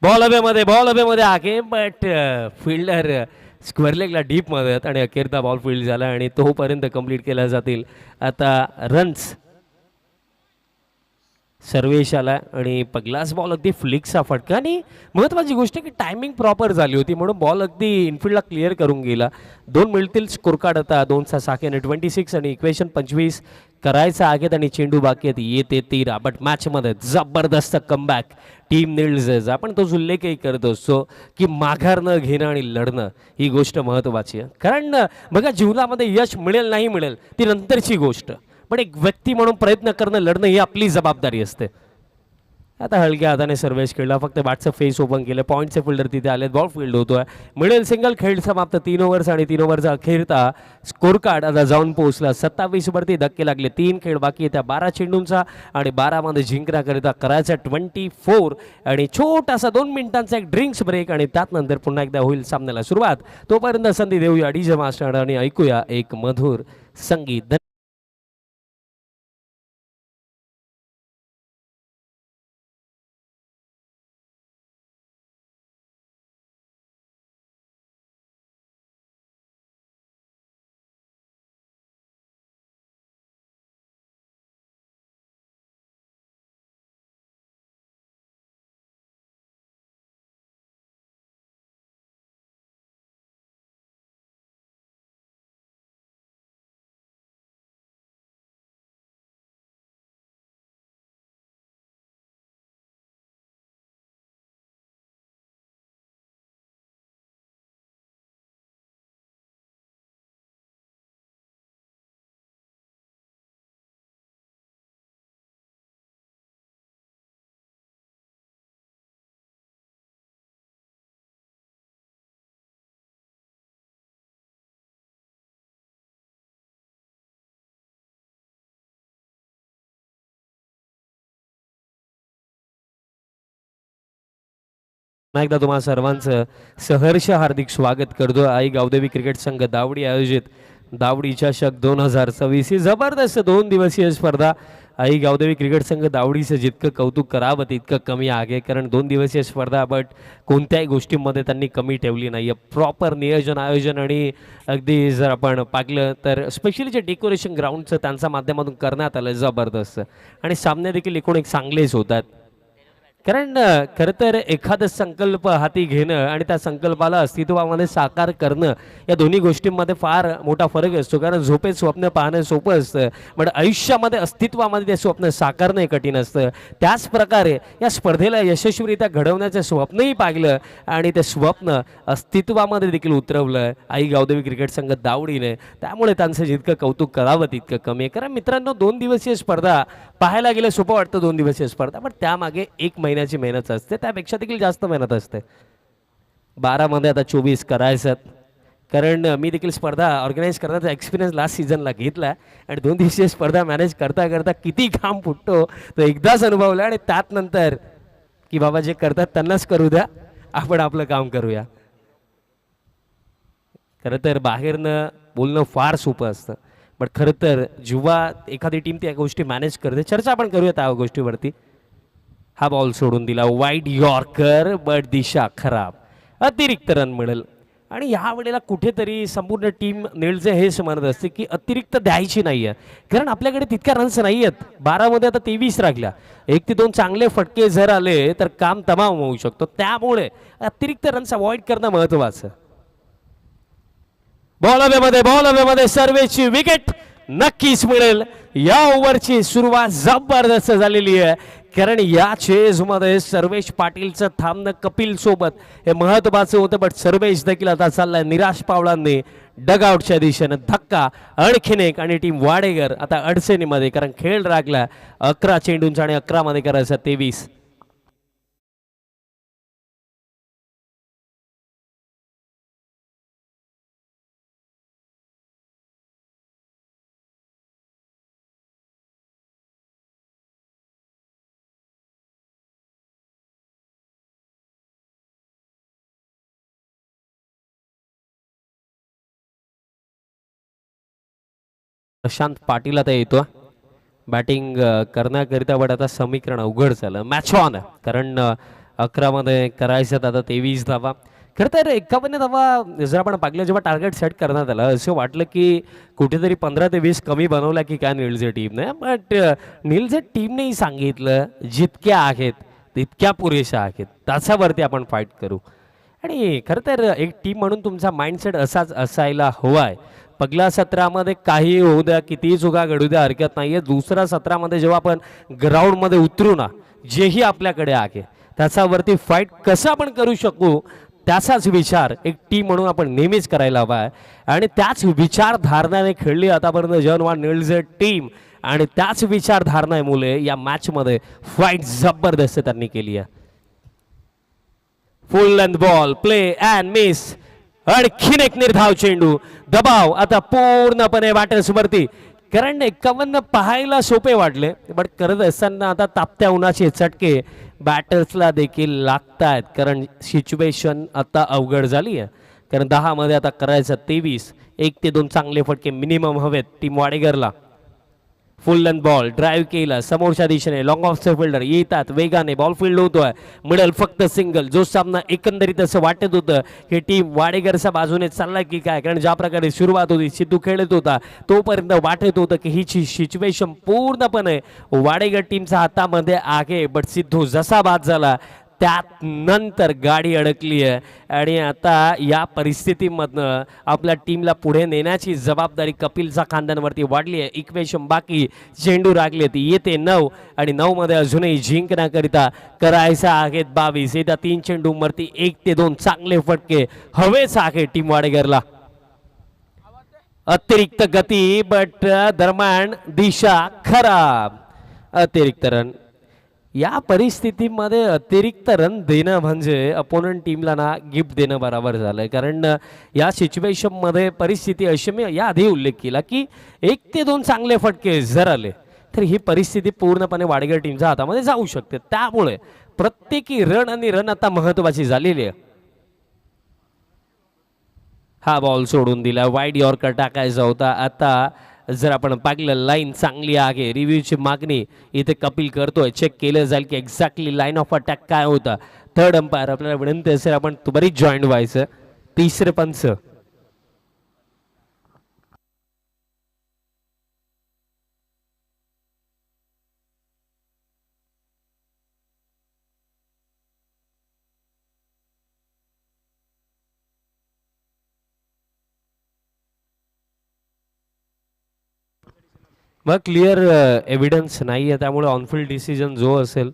बॉल हवेमध्ये आहे, बट फिल्डर स्क्वेअर लेगला डीप मध्ये आणि अखेरचा बॉल फील्ड झाला आणि तोपर्यंत कंप्लीट केल्या जातील आता रन्स. सर्वेश आला आणि पहिलाच बॉल अगदी फ्लिकचा फटका आणि महत्वाची गोष्ट की टायमिंग प्रॉपर झाली होती म्हणून बॉल अगदी इनफिल्डला क्लिअर करून गेला. 2 मिळतील स्कोर कार्ड आता 2चा साखेने 26 आणि इक्वेशन 25 करायचं आहेत आणि चेंडू बाकी आहेत येते 13. बट मॅचमध्ये जबरदस्त कमबॅक टीम निळझेज. आपण तोच उल्लेखही करत असतो की माघार न घेणं आणि लढणं ही गोष्ट महत्वाची आहे, कारण बघा जीवनामध्ये यश मिळेल नाही मिळेल ती नंतरची गोष्ट, पण एक व्यक्ती म्हणून प्रयत्न करणं, लढणं ही आपली जबाबदारी असते. आता हलक्या हाताने सर्वेश खेळला, फक्त बॅटचं फेस ओपन केलं, पॉईंटचे फिल्डर तिथे आले, बॉल फील्ड होतोय, मिडल सिंगल, खेळ समाप्त. 3 ओव्हर्स आणि 3 ओव्हरचा अखेरता स्कोर कार्ड आता जाऊन पोहोचला 27 वरती. धक्के लागले, 3 खेळ बाकी आहे त्या 12 चेंडूंचा आणि 12 मध्ये जिंकण्याकरिता करायचा 24 आणि छोटासा 2 मिनिटांचा एक ड्रिंक्स ब्रेक आणि त्यानंतर पुन्हा एकदा होईल सामन्याला सुरुवात. तोपर्यंत संधी देऊया डीजे मास्टर आणि ऐकूया एक मधुर संगीत. पुन्हा एकदा तुम्हा सर्वांचं सहर्ष हार्दिक स्वागत करतो. आई गावदेवी क्रिकेट संघ दावडी आयोजित दावडी चषक 2026 ही जबरदस्त 2 दिवसीय स्पर्धा. आई गावदेवी क्रिकेट संघ दावडीचं जितकं कौतुक करावं तितकं कमी आहे, कारण 2 दिवसीय स्पर्धा बट कोणत्याही गोष्टींमध्ये त्यांनी कमी ठेवली नाही. प्रॉपर नियोजन आयोजन आणि अगदी जर आपण पाहिलं तर स्पेशली जे डेकोरेशन ग्राउंडचं त्यांच्या माध्यमातून करण्यात आलं जबरदस्त आणि सामने देखील एकूण एक चांगलेच होतात. कारण खरं तर एखादा संकल्प हाती घेणं आणि त्या संकल्पाला अस्तित्वामध्ये साकार करणं या दोन्ही गोष्टींमध्ये फार मोठा फरक असतो. कारण झोपेत स्वप्न पाहणं सोपं असतं, पण आयुष्यामध्ये अस्तित्वामध्ये ते स्वप्न साकारणं कठीण असतं. त्याच प्रकारे या स्पर्धेला यशस्वीरित्या घडवण्याचं स्वप्नही पाहिलं आणि ते स्वप्न अस्तित्वामध्ये देखील उतरवलं आई गावदेवी क्रिकेट संघ दावडीने. त्यामुळे त्यांचं जितकं कौतुक करावं तितकं कमी आहे. कारण मित्रांनो 2 दिवसीय स्पर्धा पाहायला गेलं सोपं वाटतं 2 दिवसीय स्पर्धा, पण त्यामागे 1 महिन्याची मेहनत असते, त्यापेक्षा देखील जास्त मेहनत असते. 12 मध्ये आता 24 करायचं. कारण मी देखील स्पर्धा ऑर्गनाईज करण्याचा एक्सपिरियन्स लास्ट सीझनला घेतला आणि 2 दिवसीय स्पर्धा मॅनेज करता करता किती काम फुटतो तो एकदाच अनुभवला. आणि त्यानंतर की बाबा जे करतात त्यांनाच करू द्या, आपण आपलं काम करूया. खरं तर बाहेरनं बोलणं फार सोपं असतं, पण खरं तर जेव्हा एखादी टीम त्या गोष्टी मॅनेज करते, चर्चा आपण करूया त्या गोष्टीवरती. हा बॉल सोडून दिला, वाईड यॉर्कर, बट दिशा खराब, अतिरिक्त रन मिळेल. आणि ह्या वेळेला कुठेतरी संपूर्ण टीम निळजे हेच म्हणत असते की अतिरिक्त द्यायची नाही आहे, कारण आपल्याकडे तितक्या रन्स नाही आहेत. 12 मध्ये आता 23 राखल्या, 1 ते 2 चांगले फटके जर आले तर काम तमाम होऊ शकतो. त्यामुळे अतिरिक्त रन्स अवॉइड करणं महत्वाचं. बॉल हवेमध्ये सर्वेची विकेट नक्कीच मिळेल. या ओव्हरची सुरुवात जबरदस्त झालेली आहे, कारण या चेजमध्ये सर्वेश पाटीलचं थांबणं कपिल सोबत हे महत्वाचं होतं. बट सर्वेश देखील आता चाललाय निराश पावलांनी डगआउटच्या दिशेनं. धक्का आणखीन एक आणि टीम वाडेकर आता अडचणीमध्ये, कारण खेळ लागला 11 चेंडूंचा आणि 11 मध्ये करायचा 23. प्रशांत पाटील आता येतो बॅटिंग करण्याकरिता, बट आता समीकरण अवघड झालं. मॅच ऑन, कारण 11 मध्ये करायचं आता 23 धावा. खरं तर 51 धावा जर आपण पाहिलं जेव्हा टार्गेट सेट करण्यात आलं, असं वाटलं की कुठेतरी 15 ते 20 कमी बनवला की काय निळजे टीमने. बट निळजे टीमनेही सांगितलं जितक्या आहेत तितक्या पुरेशा आहेत, त्याच्यावरती आपण फाईट करू. आणि खरं तर एक टीम म्हणून तुमचा माइंडसेट असाच असायला हवा आहे. पहिल्या सत्रामध्ये काही होऊ द्या, कितीही चुका घडू द्या, हरकत नाही आहे. दुसऱ्या सत्रामध्ये जेव्हा आपण ग्राउंडमध्ये उतरू ना, जेही आपल्याकडे आहे त्याच्यावरती फाईट कसं आपण करू शकू त्याचाच विचार एक टीम म्हणून आपण नेहमीच करायला हवा आहे. आणि त्याच विचारधारणाने खेळली आतापर्यंत जवान निळजे टीम. आणि त्याच विचारधारणेमुळे या मॅचमध्ये फाईट जबरदस्त त्यांनी केली आहे. फुल length ball play and miss. आणखीन एक निर्धाव चेंडू. दबाव आता पूर्णपणे बॅटर्स वरती. कारण 51 पाहायला सोपे वाटले बट करत असताना आता तापत्या उन्हाचे चटके बॅटर्सला देखील लागतायत. कारण सिच्युएशन आता अवघड झाली आहे. कारण 10 मध्ये आता करायचं 23. 1 ते 2 चांगले फटके मिनिमम हवेत टीम वाडेगरला. फुल लेंथ बॉल ड्राईव्ह केला समोरच्या दिशेने. लॉंग ऑफ फिल्डर येतात वेगाने. बॉल फील्ड होतोय. मिडल फक्त सिंगल. जो सामना एकंदरीत असं वाटत होतं की टीम वाडेगरच्या बाजूने चालला की काय. कारण ज्या प्रकारे सुरुवात होती सिद्धू खेळत होता तोपर्यंत वाटत होतं की ही सिच्युएशन पूर्णपणे वाडेगर टीमच्या हातामध्ये आहे. बट सिद्धू जसा बाद झाला त्यात नंतर गाडी अडकली आहे. आणि आता या परिस्थितीमधनं आपल्या टीमला पुढे नेण्याची जबाबदारी कपिलच्या खांद्यांवरती वाढली आहे. इक्वेशन बाकी चेंडू रागलेत. येते 9 आणि 9 मध्ये अजूनही जिंकण्याकरिता करायचा आहेत 22. येत्या 3 चेंडूंवरती 1 ते 2 चांगले फटके हवेच आहे टीम वाडेगरला. अतिरिक्त गती बट दरम्यान दिशा खराब. अतिरिक्त रन. या परिस्थितीमध्ये अतिरिक्त रन देणं म्हणजे अपोनंट टीमला ना गिफ्ट देणं बरोबर झालंय. कारण या सिच्युएशनमध्ये परिस्थिती अशी मी याआधी उल्लेख केला की 1 ते 2 चांगले फटके जर आले तर ही परिस्थिती पूर्णपणे वाडेगर टीमच्या हातामध्ये जाऊ शकते. त्यामुळे प्रत्येकी रन आणि रन आता महत्वाची झालेली आहे. हा बॉल सोडून दिला. वाईड यॉर्कर टाकायचा होता. आता जर आपण पाहिलं लाईन चांगली आहे. रिव्ह्यूची मागणी इथे कपिल करतोय. चेक केलं जाईल की एक्झॅक्टली लाईन ऑफ अटॅक काय होता. थर्ड अंपायर आपल्याला विनंती असेल आपण त्वरित जॉईन व्हायचं. तिसरे पंच मग क्लिअर एव्हिडन्स नाही आहे. त्यामुळे ऑनफिल्ड डिसिजन जो असेल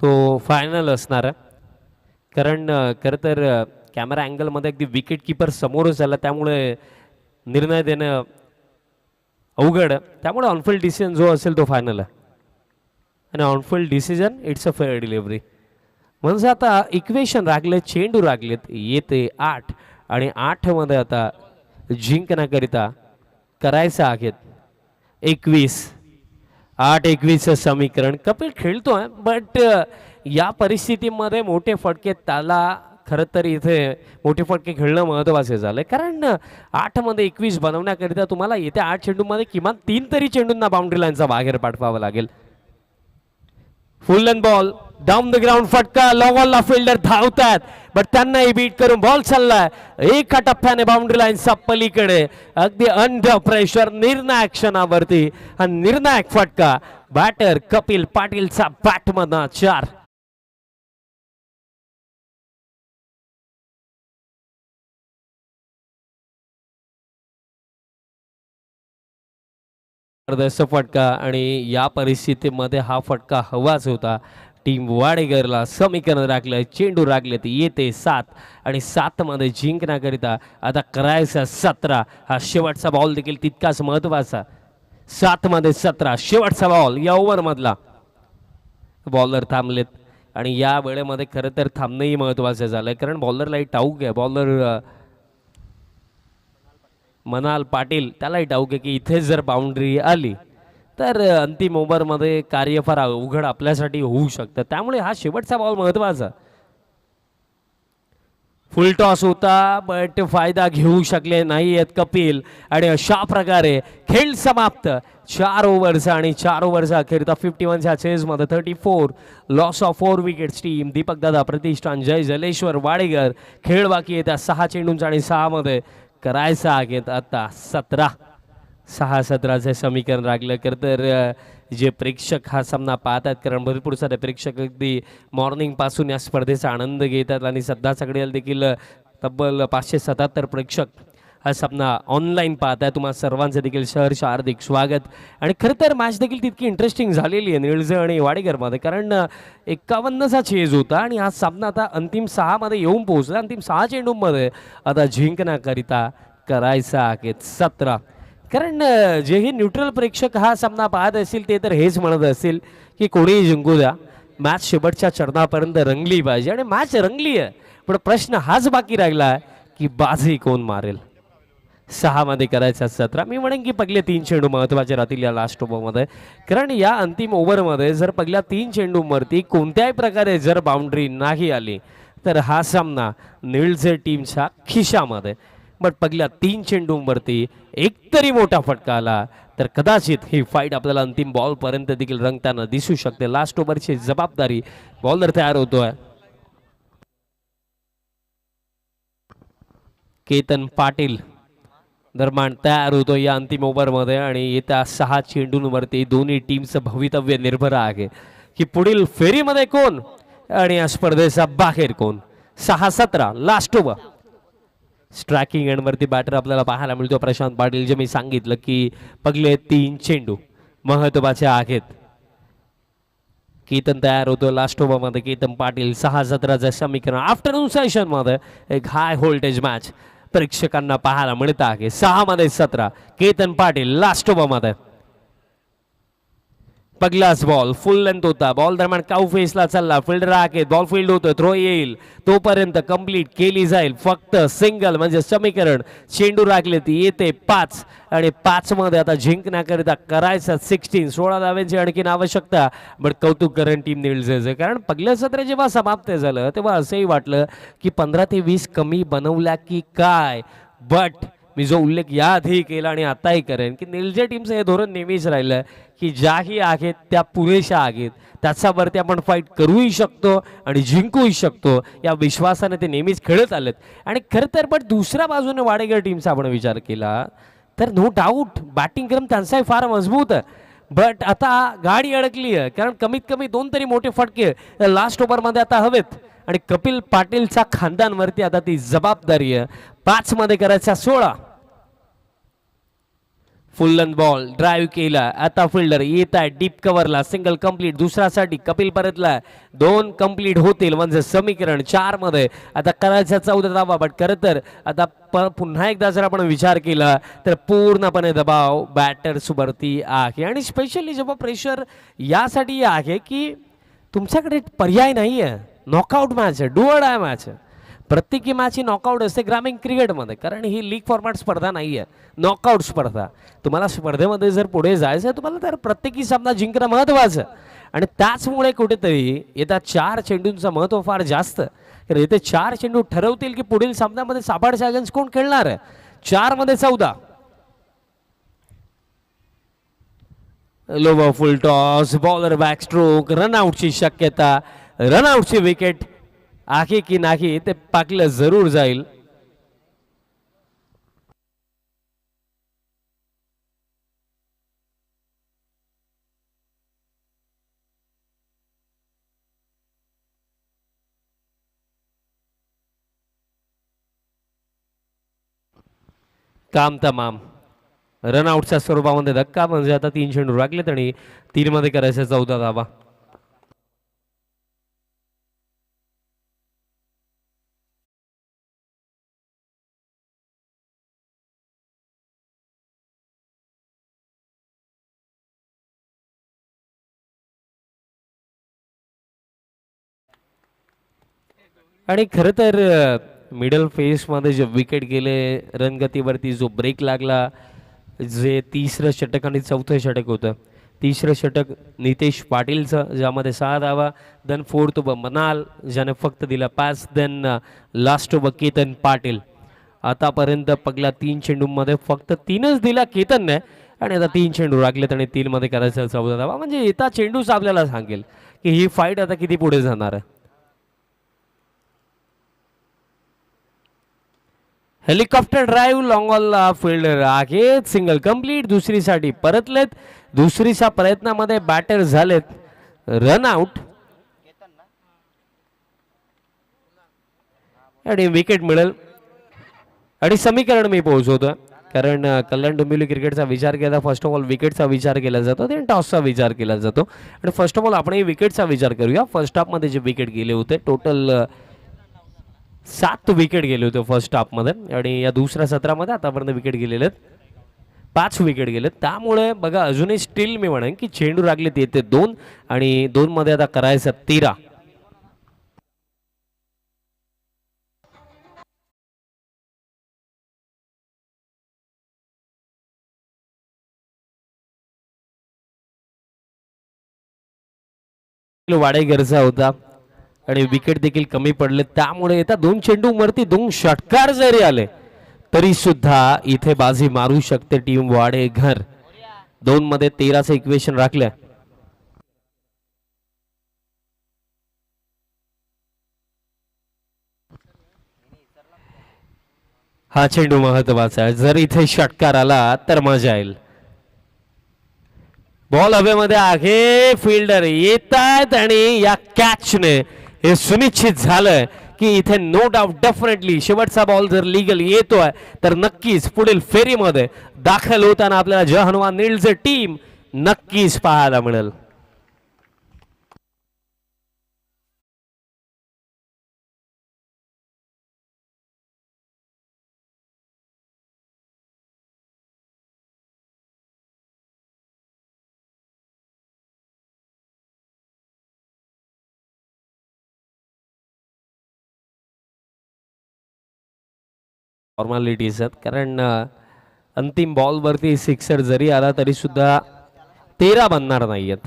तो फायनल असणार आहे. कारण खरं तर कॅमेरा अँगलमध्ये अगदी विकेट किपर समोरच आला त्यामुळे निर्णय देणं अवघड. त्यामुळे ऑनफिल्ड डिसिजन जो असेल तो फायनल आहे. आणि on-field decision it's a fair delivery. म्हणजे आता इक्वेशन रागले चेंडू रागलेत. येते 8 आणि 8 मध्ये आता जिंकण्याकरिता करायचं आहेत 21. 8-21 समीकरण. कपिल खेळतोय बट या परिस्थितीमध्ये मोठे फटके त्याला खरं तर इथे मोठे फटके खेळणं महत्त्वाचे झालं. कारण 8 मध्ये 21 बनवण्याकरिता तुम्हाला येत्या 8 चेंडूमध्ये किमान 3 तरी चेंडूंना बाउंड्री लाईनचा बाहेर पाठवावं लागेल. फुल length ball down the ground फटका. लॉंग ऑनला फिल्डर धावतात बट त्यांनाही बीट करून बॉल चाललाय एका टप्प्याने बाउंड्री लाईनच्या पलीकडे. अगदी अंडर प्रेशर निर्णायक क्षणावरती हा निर्णायक फटका. बॅटर कपिल पाटीलचा बॅटमधनं 4. जबरदस्त फटका आणि या परिस्थितीमध्ये हा फटका हवाच होता. टीम वाडेगरला समीकरण राखलं. चेंडू राखले ते येते 7 आणि 7 मध्ये जिंकण्याकरिता आता करायचा 17. हा शेवटचा बॉल देखील तितकाच महत्वाचा. 7 मध्ये 17 शेवटचा बॉल या ओव्हर मधला. बॉलर थांबलेत आणि या वेळेमध्ये खरं तर थांबणंही महत्वाचं झालंय. कारण बॉलरलाही ठाऊक आहे. बॉलर मनाल पाटील त्यालाही ठाऊक आहे की इथे जर बाउंड्री आली तर अंतिम ओव्हरमध्ये कार्य फार अवघड आपल्यासाठी होऊ शकतं. त्यामुळे हा शेवटचा बॉल महत्वाचा. फुल टॉस होता बट फायदा घेऊ शकले नाही आहेत कपिल आणि अशा प्रकारे खेळ समाप्त. 4 ओव्हरचा आणि 4 ओव्हरचा अखेरता 51च्या चेजमध्ये 34 loss of 4 wickets. Team Deepak दादा प्रतिष्ठान जय जलेश्वर वाडेगर. खेळ बाकी आहे त्या 6 चेंडूंचा आणि 6 मध्ये करायचं आहे आता 17. 6-17चे समीकरण राखलं. खरं तर जे प्रेक्षक हा सामना पाहतात कारण भरपूर सारे प्रेक्षक अगदी मॉर्निंगपासून या स्पर्धेचा आनंद घेतात आणि सध्याच्याकडे देखील तब्बल 577 प्रेक्षक हा सामना ऑनलाईन पाहताय. तुम्हाला सर्वांचं देखील सहर्ष हार्दिक स्वागत. आणि खरं तर मॅच देखील तितकी इंटरेस्टिंग झालेली आहे निळजे आणि वाडेगरमध्ये. कारण 51चा चेज होता आणि हा सामना आता अंतिम 6 मध्ये येऊन पोहोचला. अंतिम 6 चेंडूंमध्ये आता जिंकण्याकरिता करायचा आहे 17. कारण जेही न्यूट्रल प्रेक्षक हा सामना पाहत असतील ते तर हेच म्हणत असतील की कोणीही जिंकू द्या, मॅच शेवटच्या चरणापर्यंत रंगली पाहिजे आणि मॅच रंगली आहे. पण प्रश्न हाच बाकी राहिला की बाजी कोण मारेल. 6 मध्ये करायचा 17. मी म्हणेन की पहिले 3 चेंडू महत्त्वाचे राहतील या लास्ट ओव्हरमध्ये, कारण या अंतिम ओव्हरमध्ये जर पहिल्या 3 चेंडूंवरती कोणत्याही प्रकारे जर बाउंड्री नाही आली तर हा सामना निळजे टीमच्या खिशामध्ये. बट पहिल्या 3 चेंडूंवरती एकतरी मोठा फटका आला तर कदाचित ही फाईट आपल्याला अंतिम बॉलपर्यंत देखील रंगताना दिसू शकते. लास्ट ओव्हरची जबाबदारी बॉलर तयार होतोय. केतन पाटील दरम्यान तयार होतो या अंतिम ओव्हरमध्ये आणि येत्या 6 चेंडूंवरती दोन्ही टीमचं भवितव्य निर्भर आहे की पुढील फेरीमध्ये कोण आणि या स्पर्धेचा बाहेर कोण. 6-17 लास्ट ओव्हर. स्ट्रायकिंग एंडवरती बॅटर आपल्याला पाहायला मिळतो प्रशांत पाटील. जे मी सांगितलं की पगले 3 चेंडू महत्वाचे आहेत. केतन तयार होतो लास्ट ओव्हरमध्ये. केतन पाटील 6-17चं समीकरण. आफ्टरनून सेशन मध्ये एक हाय व्होल्टेज मॅच प्रेक्षकांना पाहायला मिळत आहे. 6 मध्ये 17 केतन पाटील लास्ट ओव्हरमध्ये. पहिलाच बॉल फुल लेंथ होता. बॉल दरम्यान काऊ फेसला चालला. फिल्डर आहे. बॉल फील्ड होतो. थ्रो येईल तोपर्यंत कंप्लीट केली जाईल. फक्त सिंगल म्हणजे समीकरण. चेंडू राखले ती येते 5 आणि 5 मध्ये आता जिंकण्याकरिता करायचं 16. 16 धावांची आणखीन आवश्यकता. बट कौतुक करण टीम निळजेचं, कारण पहिलं सत्र जेव्हा समाप्त झालं तेव्हा असंही वाटलं की 15 ते 20 कमी बनवल्या की काय. बट मी जो उल्लेख याआधी केला आणि आताही करेन की निळजे टीमचं हे धोरण नेहमीच राहिलं की ज्याही आहेत त्या पुरेशा आहेत. त्याच्यावरती आपण फाईट करूही शकतो आणि जिंकूही शकतो या विश्वासाने ते नेहमीच खेळत आलेत. आणि खरं तर पण दुसऱ्या बाजूने वाडेकर टीमचा आपण विचार केला तर नो डाऊट बॅटिंग क्रम त्यांचाही फार मजबूत आहे. बट आता गाडी अडकली आहे, कारण कमीत कमी 2 तरी मोठे फटके लास्ट ओव्हरमध्ये आता हवेत आणि कपिल पाटीलच्या खांद्यांवरती आता ती जबाबदारी आहे. 5 मध्ये करायचा 16. फुल लेंथ बॉल ड्राईव्ह केला. आता फिल्डर येत आहे डीप कव्हरला. Single complete. दुसऱ्यासाठी कपिल परतला. 2 कंप्लीट होतील म्हणजे समीकरण 4 मध्ये आता करायचा 14 धावा. बट खरं तर आता पुन्हा एकदा जर आपण विचार केला तर पूर्णपणे दबाव बॅटर्सवरती आहे आणि स्पेशली जेव्हा प्रेशर यासाठी आहे की तुमच्याकडे पर्याय नाही आहे. नॉकआउट मॅच आहे. डू ऑर डाय मॅच आहे. प्रत्येकी मॅच ही नॉकआउट असते ग्रामीण क्रिकेटमध्ये, कारण ही लीग फॉर्मॅट स्पर्धा नाही आहे, नॉकआउट स्पर्धा. तुम्हाला स्पर्धेमध्ये जर पुढे जायचं आहे तुम्हाला तर प्रत्येकी सामना जिंकणं महत्त्वाचं. आणि त्याचमुळे कुठेतरी येत्या 4 चेंडूंचं महत्त्व फार जास्त. तर येथे 4 चेंडू ठरवतील की पुढील सामन्यामध्ये साबाडच्या अगेन्स्ट कोण खेळणार आहे. 4 मध्ये 14. Lower full toss. Bowler back stroke. रनआउटची शक्यता. रनआउटची विकेट आहे की नाही ते पाकलं जरूर जाईल. काम तमाम. रनआउटच्या स्वरूपामध्ये धक्का म्हणजे आता 3 चेंडू राखलेत आणि 3 मध्ये करायचं 14 धावा. आणि खरं तर मिडल फेसमध्ये जे विकेट गेले, रणगतीवरती जो ब्रेक लागला, जे 3रं षटक आणि 4थं षटक होतं. 3रं षटक नितेश पाटीलचं ज्यामध्ये 6 धावा. देन 4th ओव्हर मनाल ज्याने फक्त दिला 5. Then last over Ketan Patil. आतापर्यंत पहिल्या 3 चेंडूंमध्ये फक्त 3च दिला केतनने आणि आता 3 चेंडू राखलेत आणि 3 मध्ये करायचं 14 धावा. म्हणजे येता चेंडूच आपल्याला सांगेल की ही फाईट आता किती पुढे जाणार आहे. हेलिकॉप्टर ड्राईव्ह लॉंग ऑलला फिल्डर आहे. Single complete. दुसरीसाठी परतलेत. दुसरीच्या प्रयत्नामध्ये बॅटर झालेत रनआउट आणि विकेट मिळेल. आणि समीकरण मी पोहोचवतो, कारण कल्याण डोंबिवली क्रिकेटचा विचार केला फर्स्ट ऑफ ऑल विकेटचा विचार केला जातो, देन टॉसचा विचार केला जातो. आणि फर्स्ट ऑफ ऑल आपणही विकेटचा विचार करूया. फर्स्ट हाफमध्ये जे विकेट गेले होते टोटल 7 विकेट गेले होते फर्स्ट हाफमध्ये आणि या दुसऱ्या सत्रामध्ये आतापर्यंत विकेट गेलेले आहेत 5 विकेट गेले. त्यामुळे बघा अजूनही स्टील मी म्हणेन की चेंडू लागले ते 2 आणि 2 मध्ये आता करायचं 13. वाडेकरचा होता आणि विकेट देखील कमी पडले. त्यामुळे येतात 2 चेंडू वरती 2 षटकार जरी आले तरी सुद्धा इथे बाजी मारू शकते टीम वाडेघर. 2 मध्ये 13चं इक्वेशन राखलं. हा चेंडू महत्वाचा आहे. जर इथे षटकार आला तर मजा येईल. बॉल हवेमध्ये आहे. फिल्डर येत आहेत आणि या कॅचने हे सुनिश्चित झालंय की इथे नो डाऊट डेफिनेटली शेवटचा बॉल जर लीगल येतोय तर नक्कीच पुढील फेरीमध्ये दाखल होताना आपल्याला जय हनुमान नीलचे टीम नक्कीच पाहायला मिळेल. फॉर्मॅलिटीज आहेत कारण अंतिम बॉलवरती सिक्सर जरी आला तरी सुद्धा 13 बनणार नाहीयेत.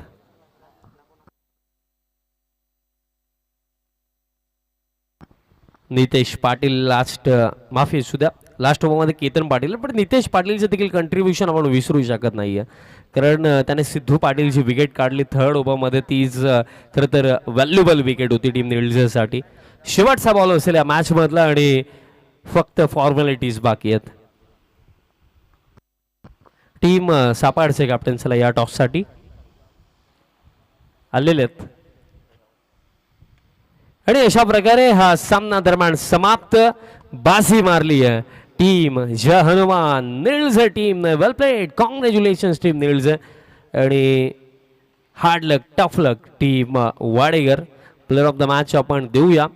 नितेश पाटील लास्ट माफी सुद्धा लास्ट ओव्हरमध्ये केतन पाटील, पण नितेश पाटीलचं देखील कंट्रीब्युशन आपण विसरू शकत नाहीये कारण त्याने सिद्धू पाटीलची विकेट काढली थर्ड ओव्हरमध्ये. तीच खरं तर व्हॅल्युबल विकेट होती टीम निळजेसाठी. शेवटचा बॉल असेल या मॅच मधला आणि फक्त फॉर्मॅलिटीज बाकी आहेत. टीम सापाडचे कॅप्टन चला या टॉससाठी आलेले आहेत आणि अशा प्रकारे हा सामना दरम्यान समाप्त. बाजी मारली आहे टीम जय हनुमान निळजे टीम. वेल प्लेड, कॉंग्रॅच्युलेशन्स टीम निळजे आणि hard luck tough luck team Wadekar. Player of the match आपण देऊया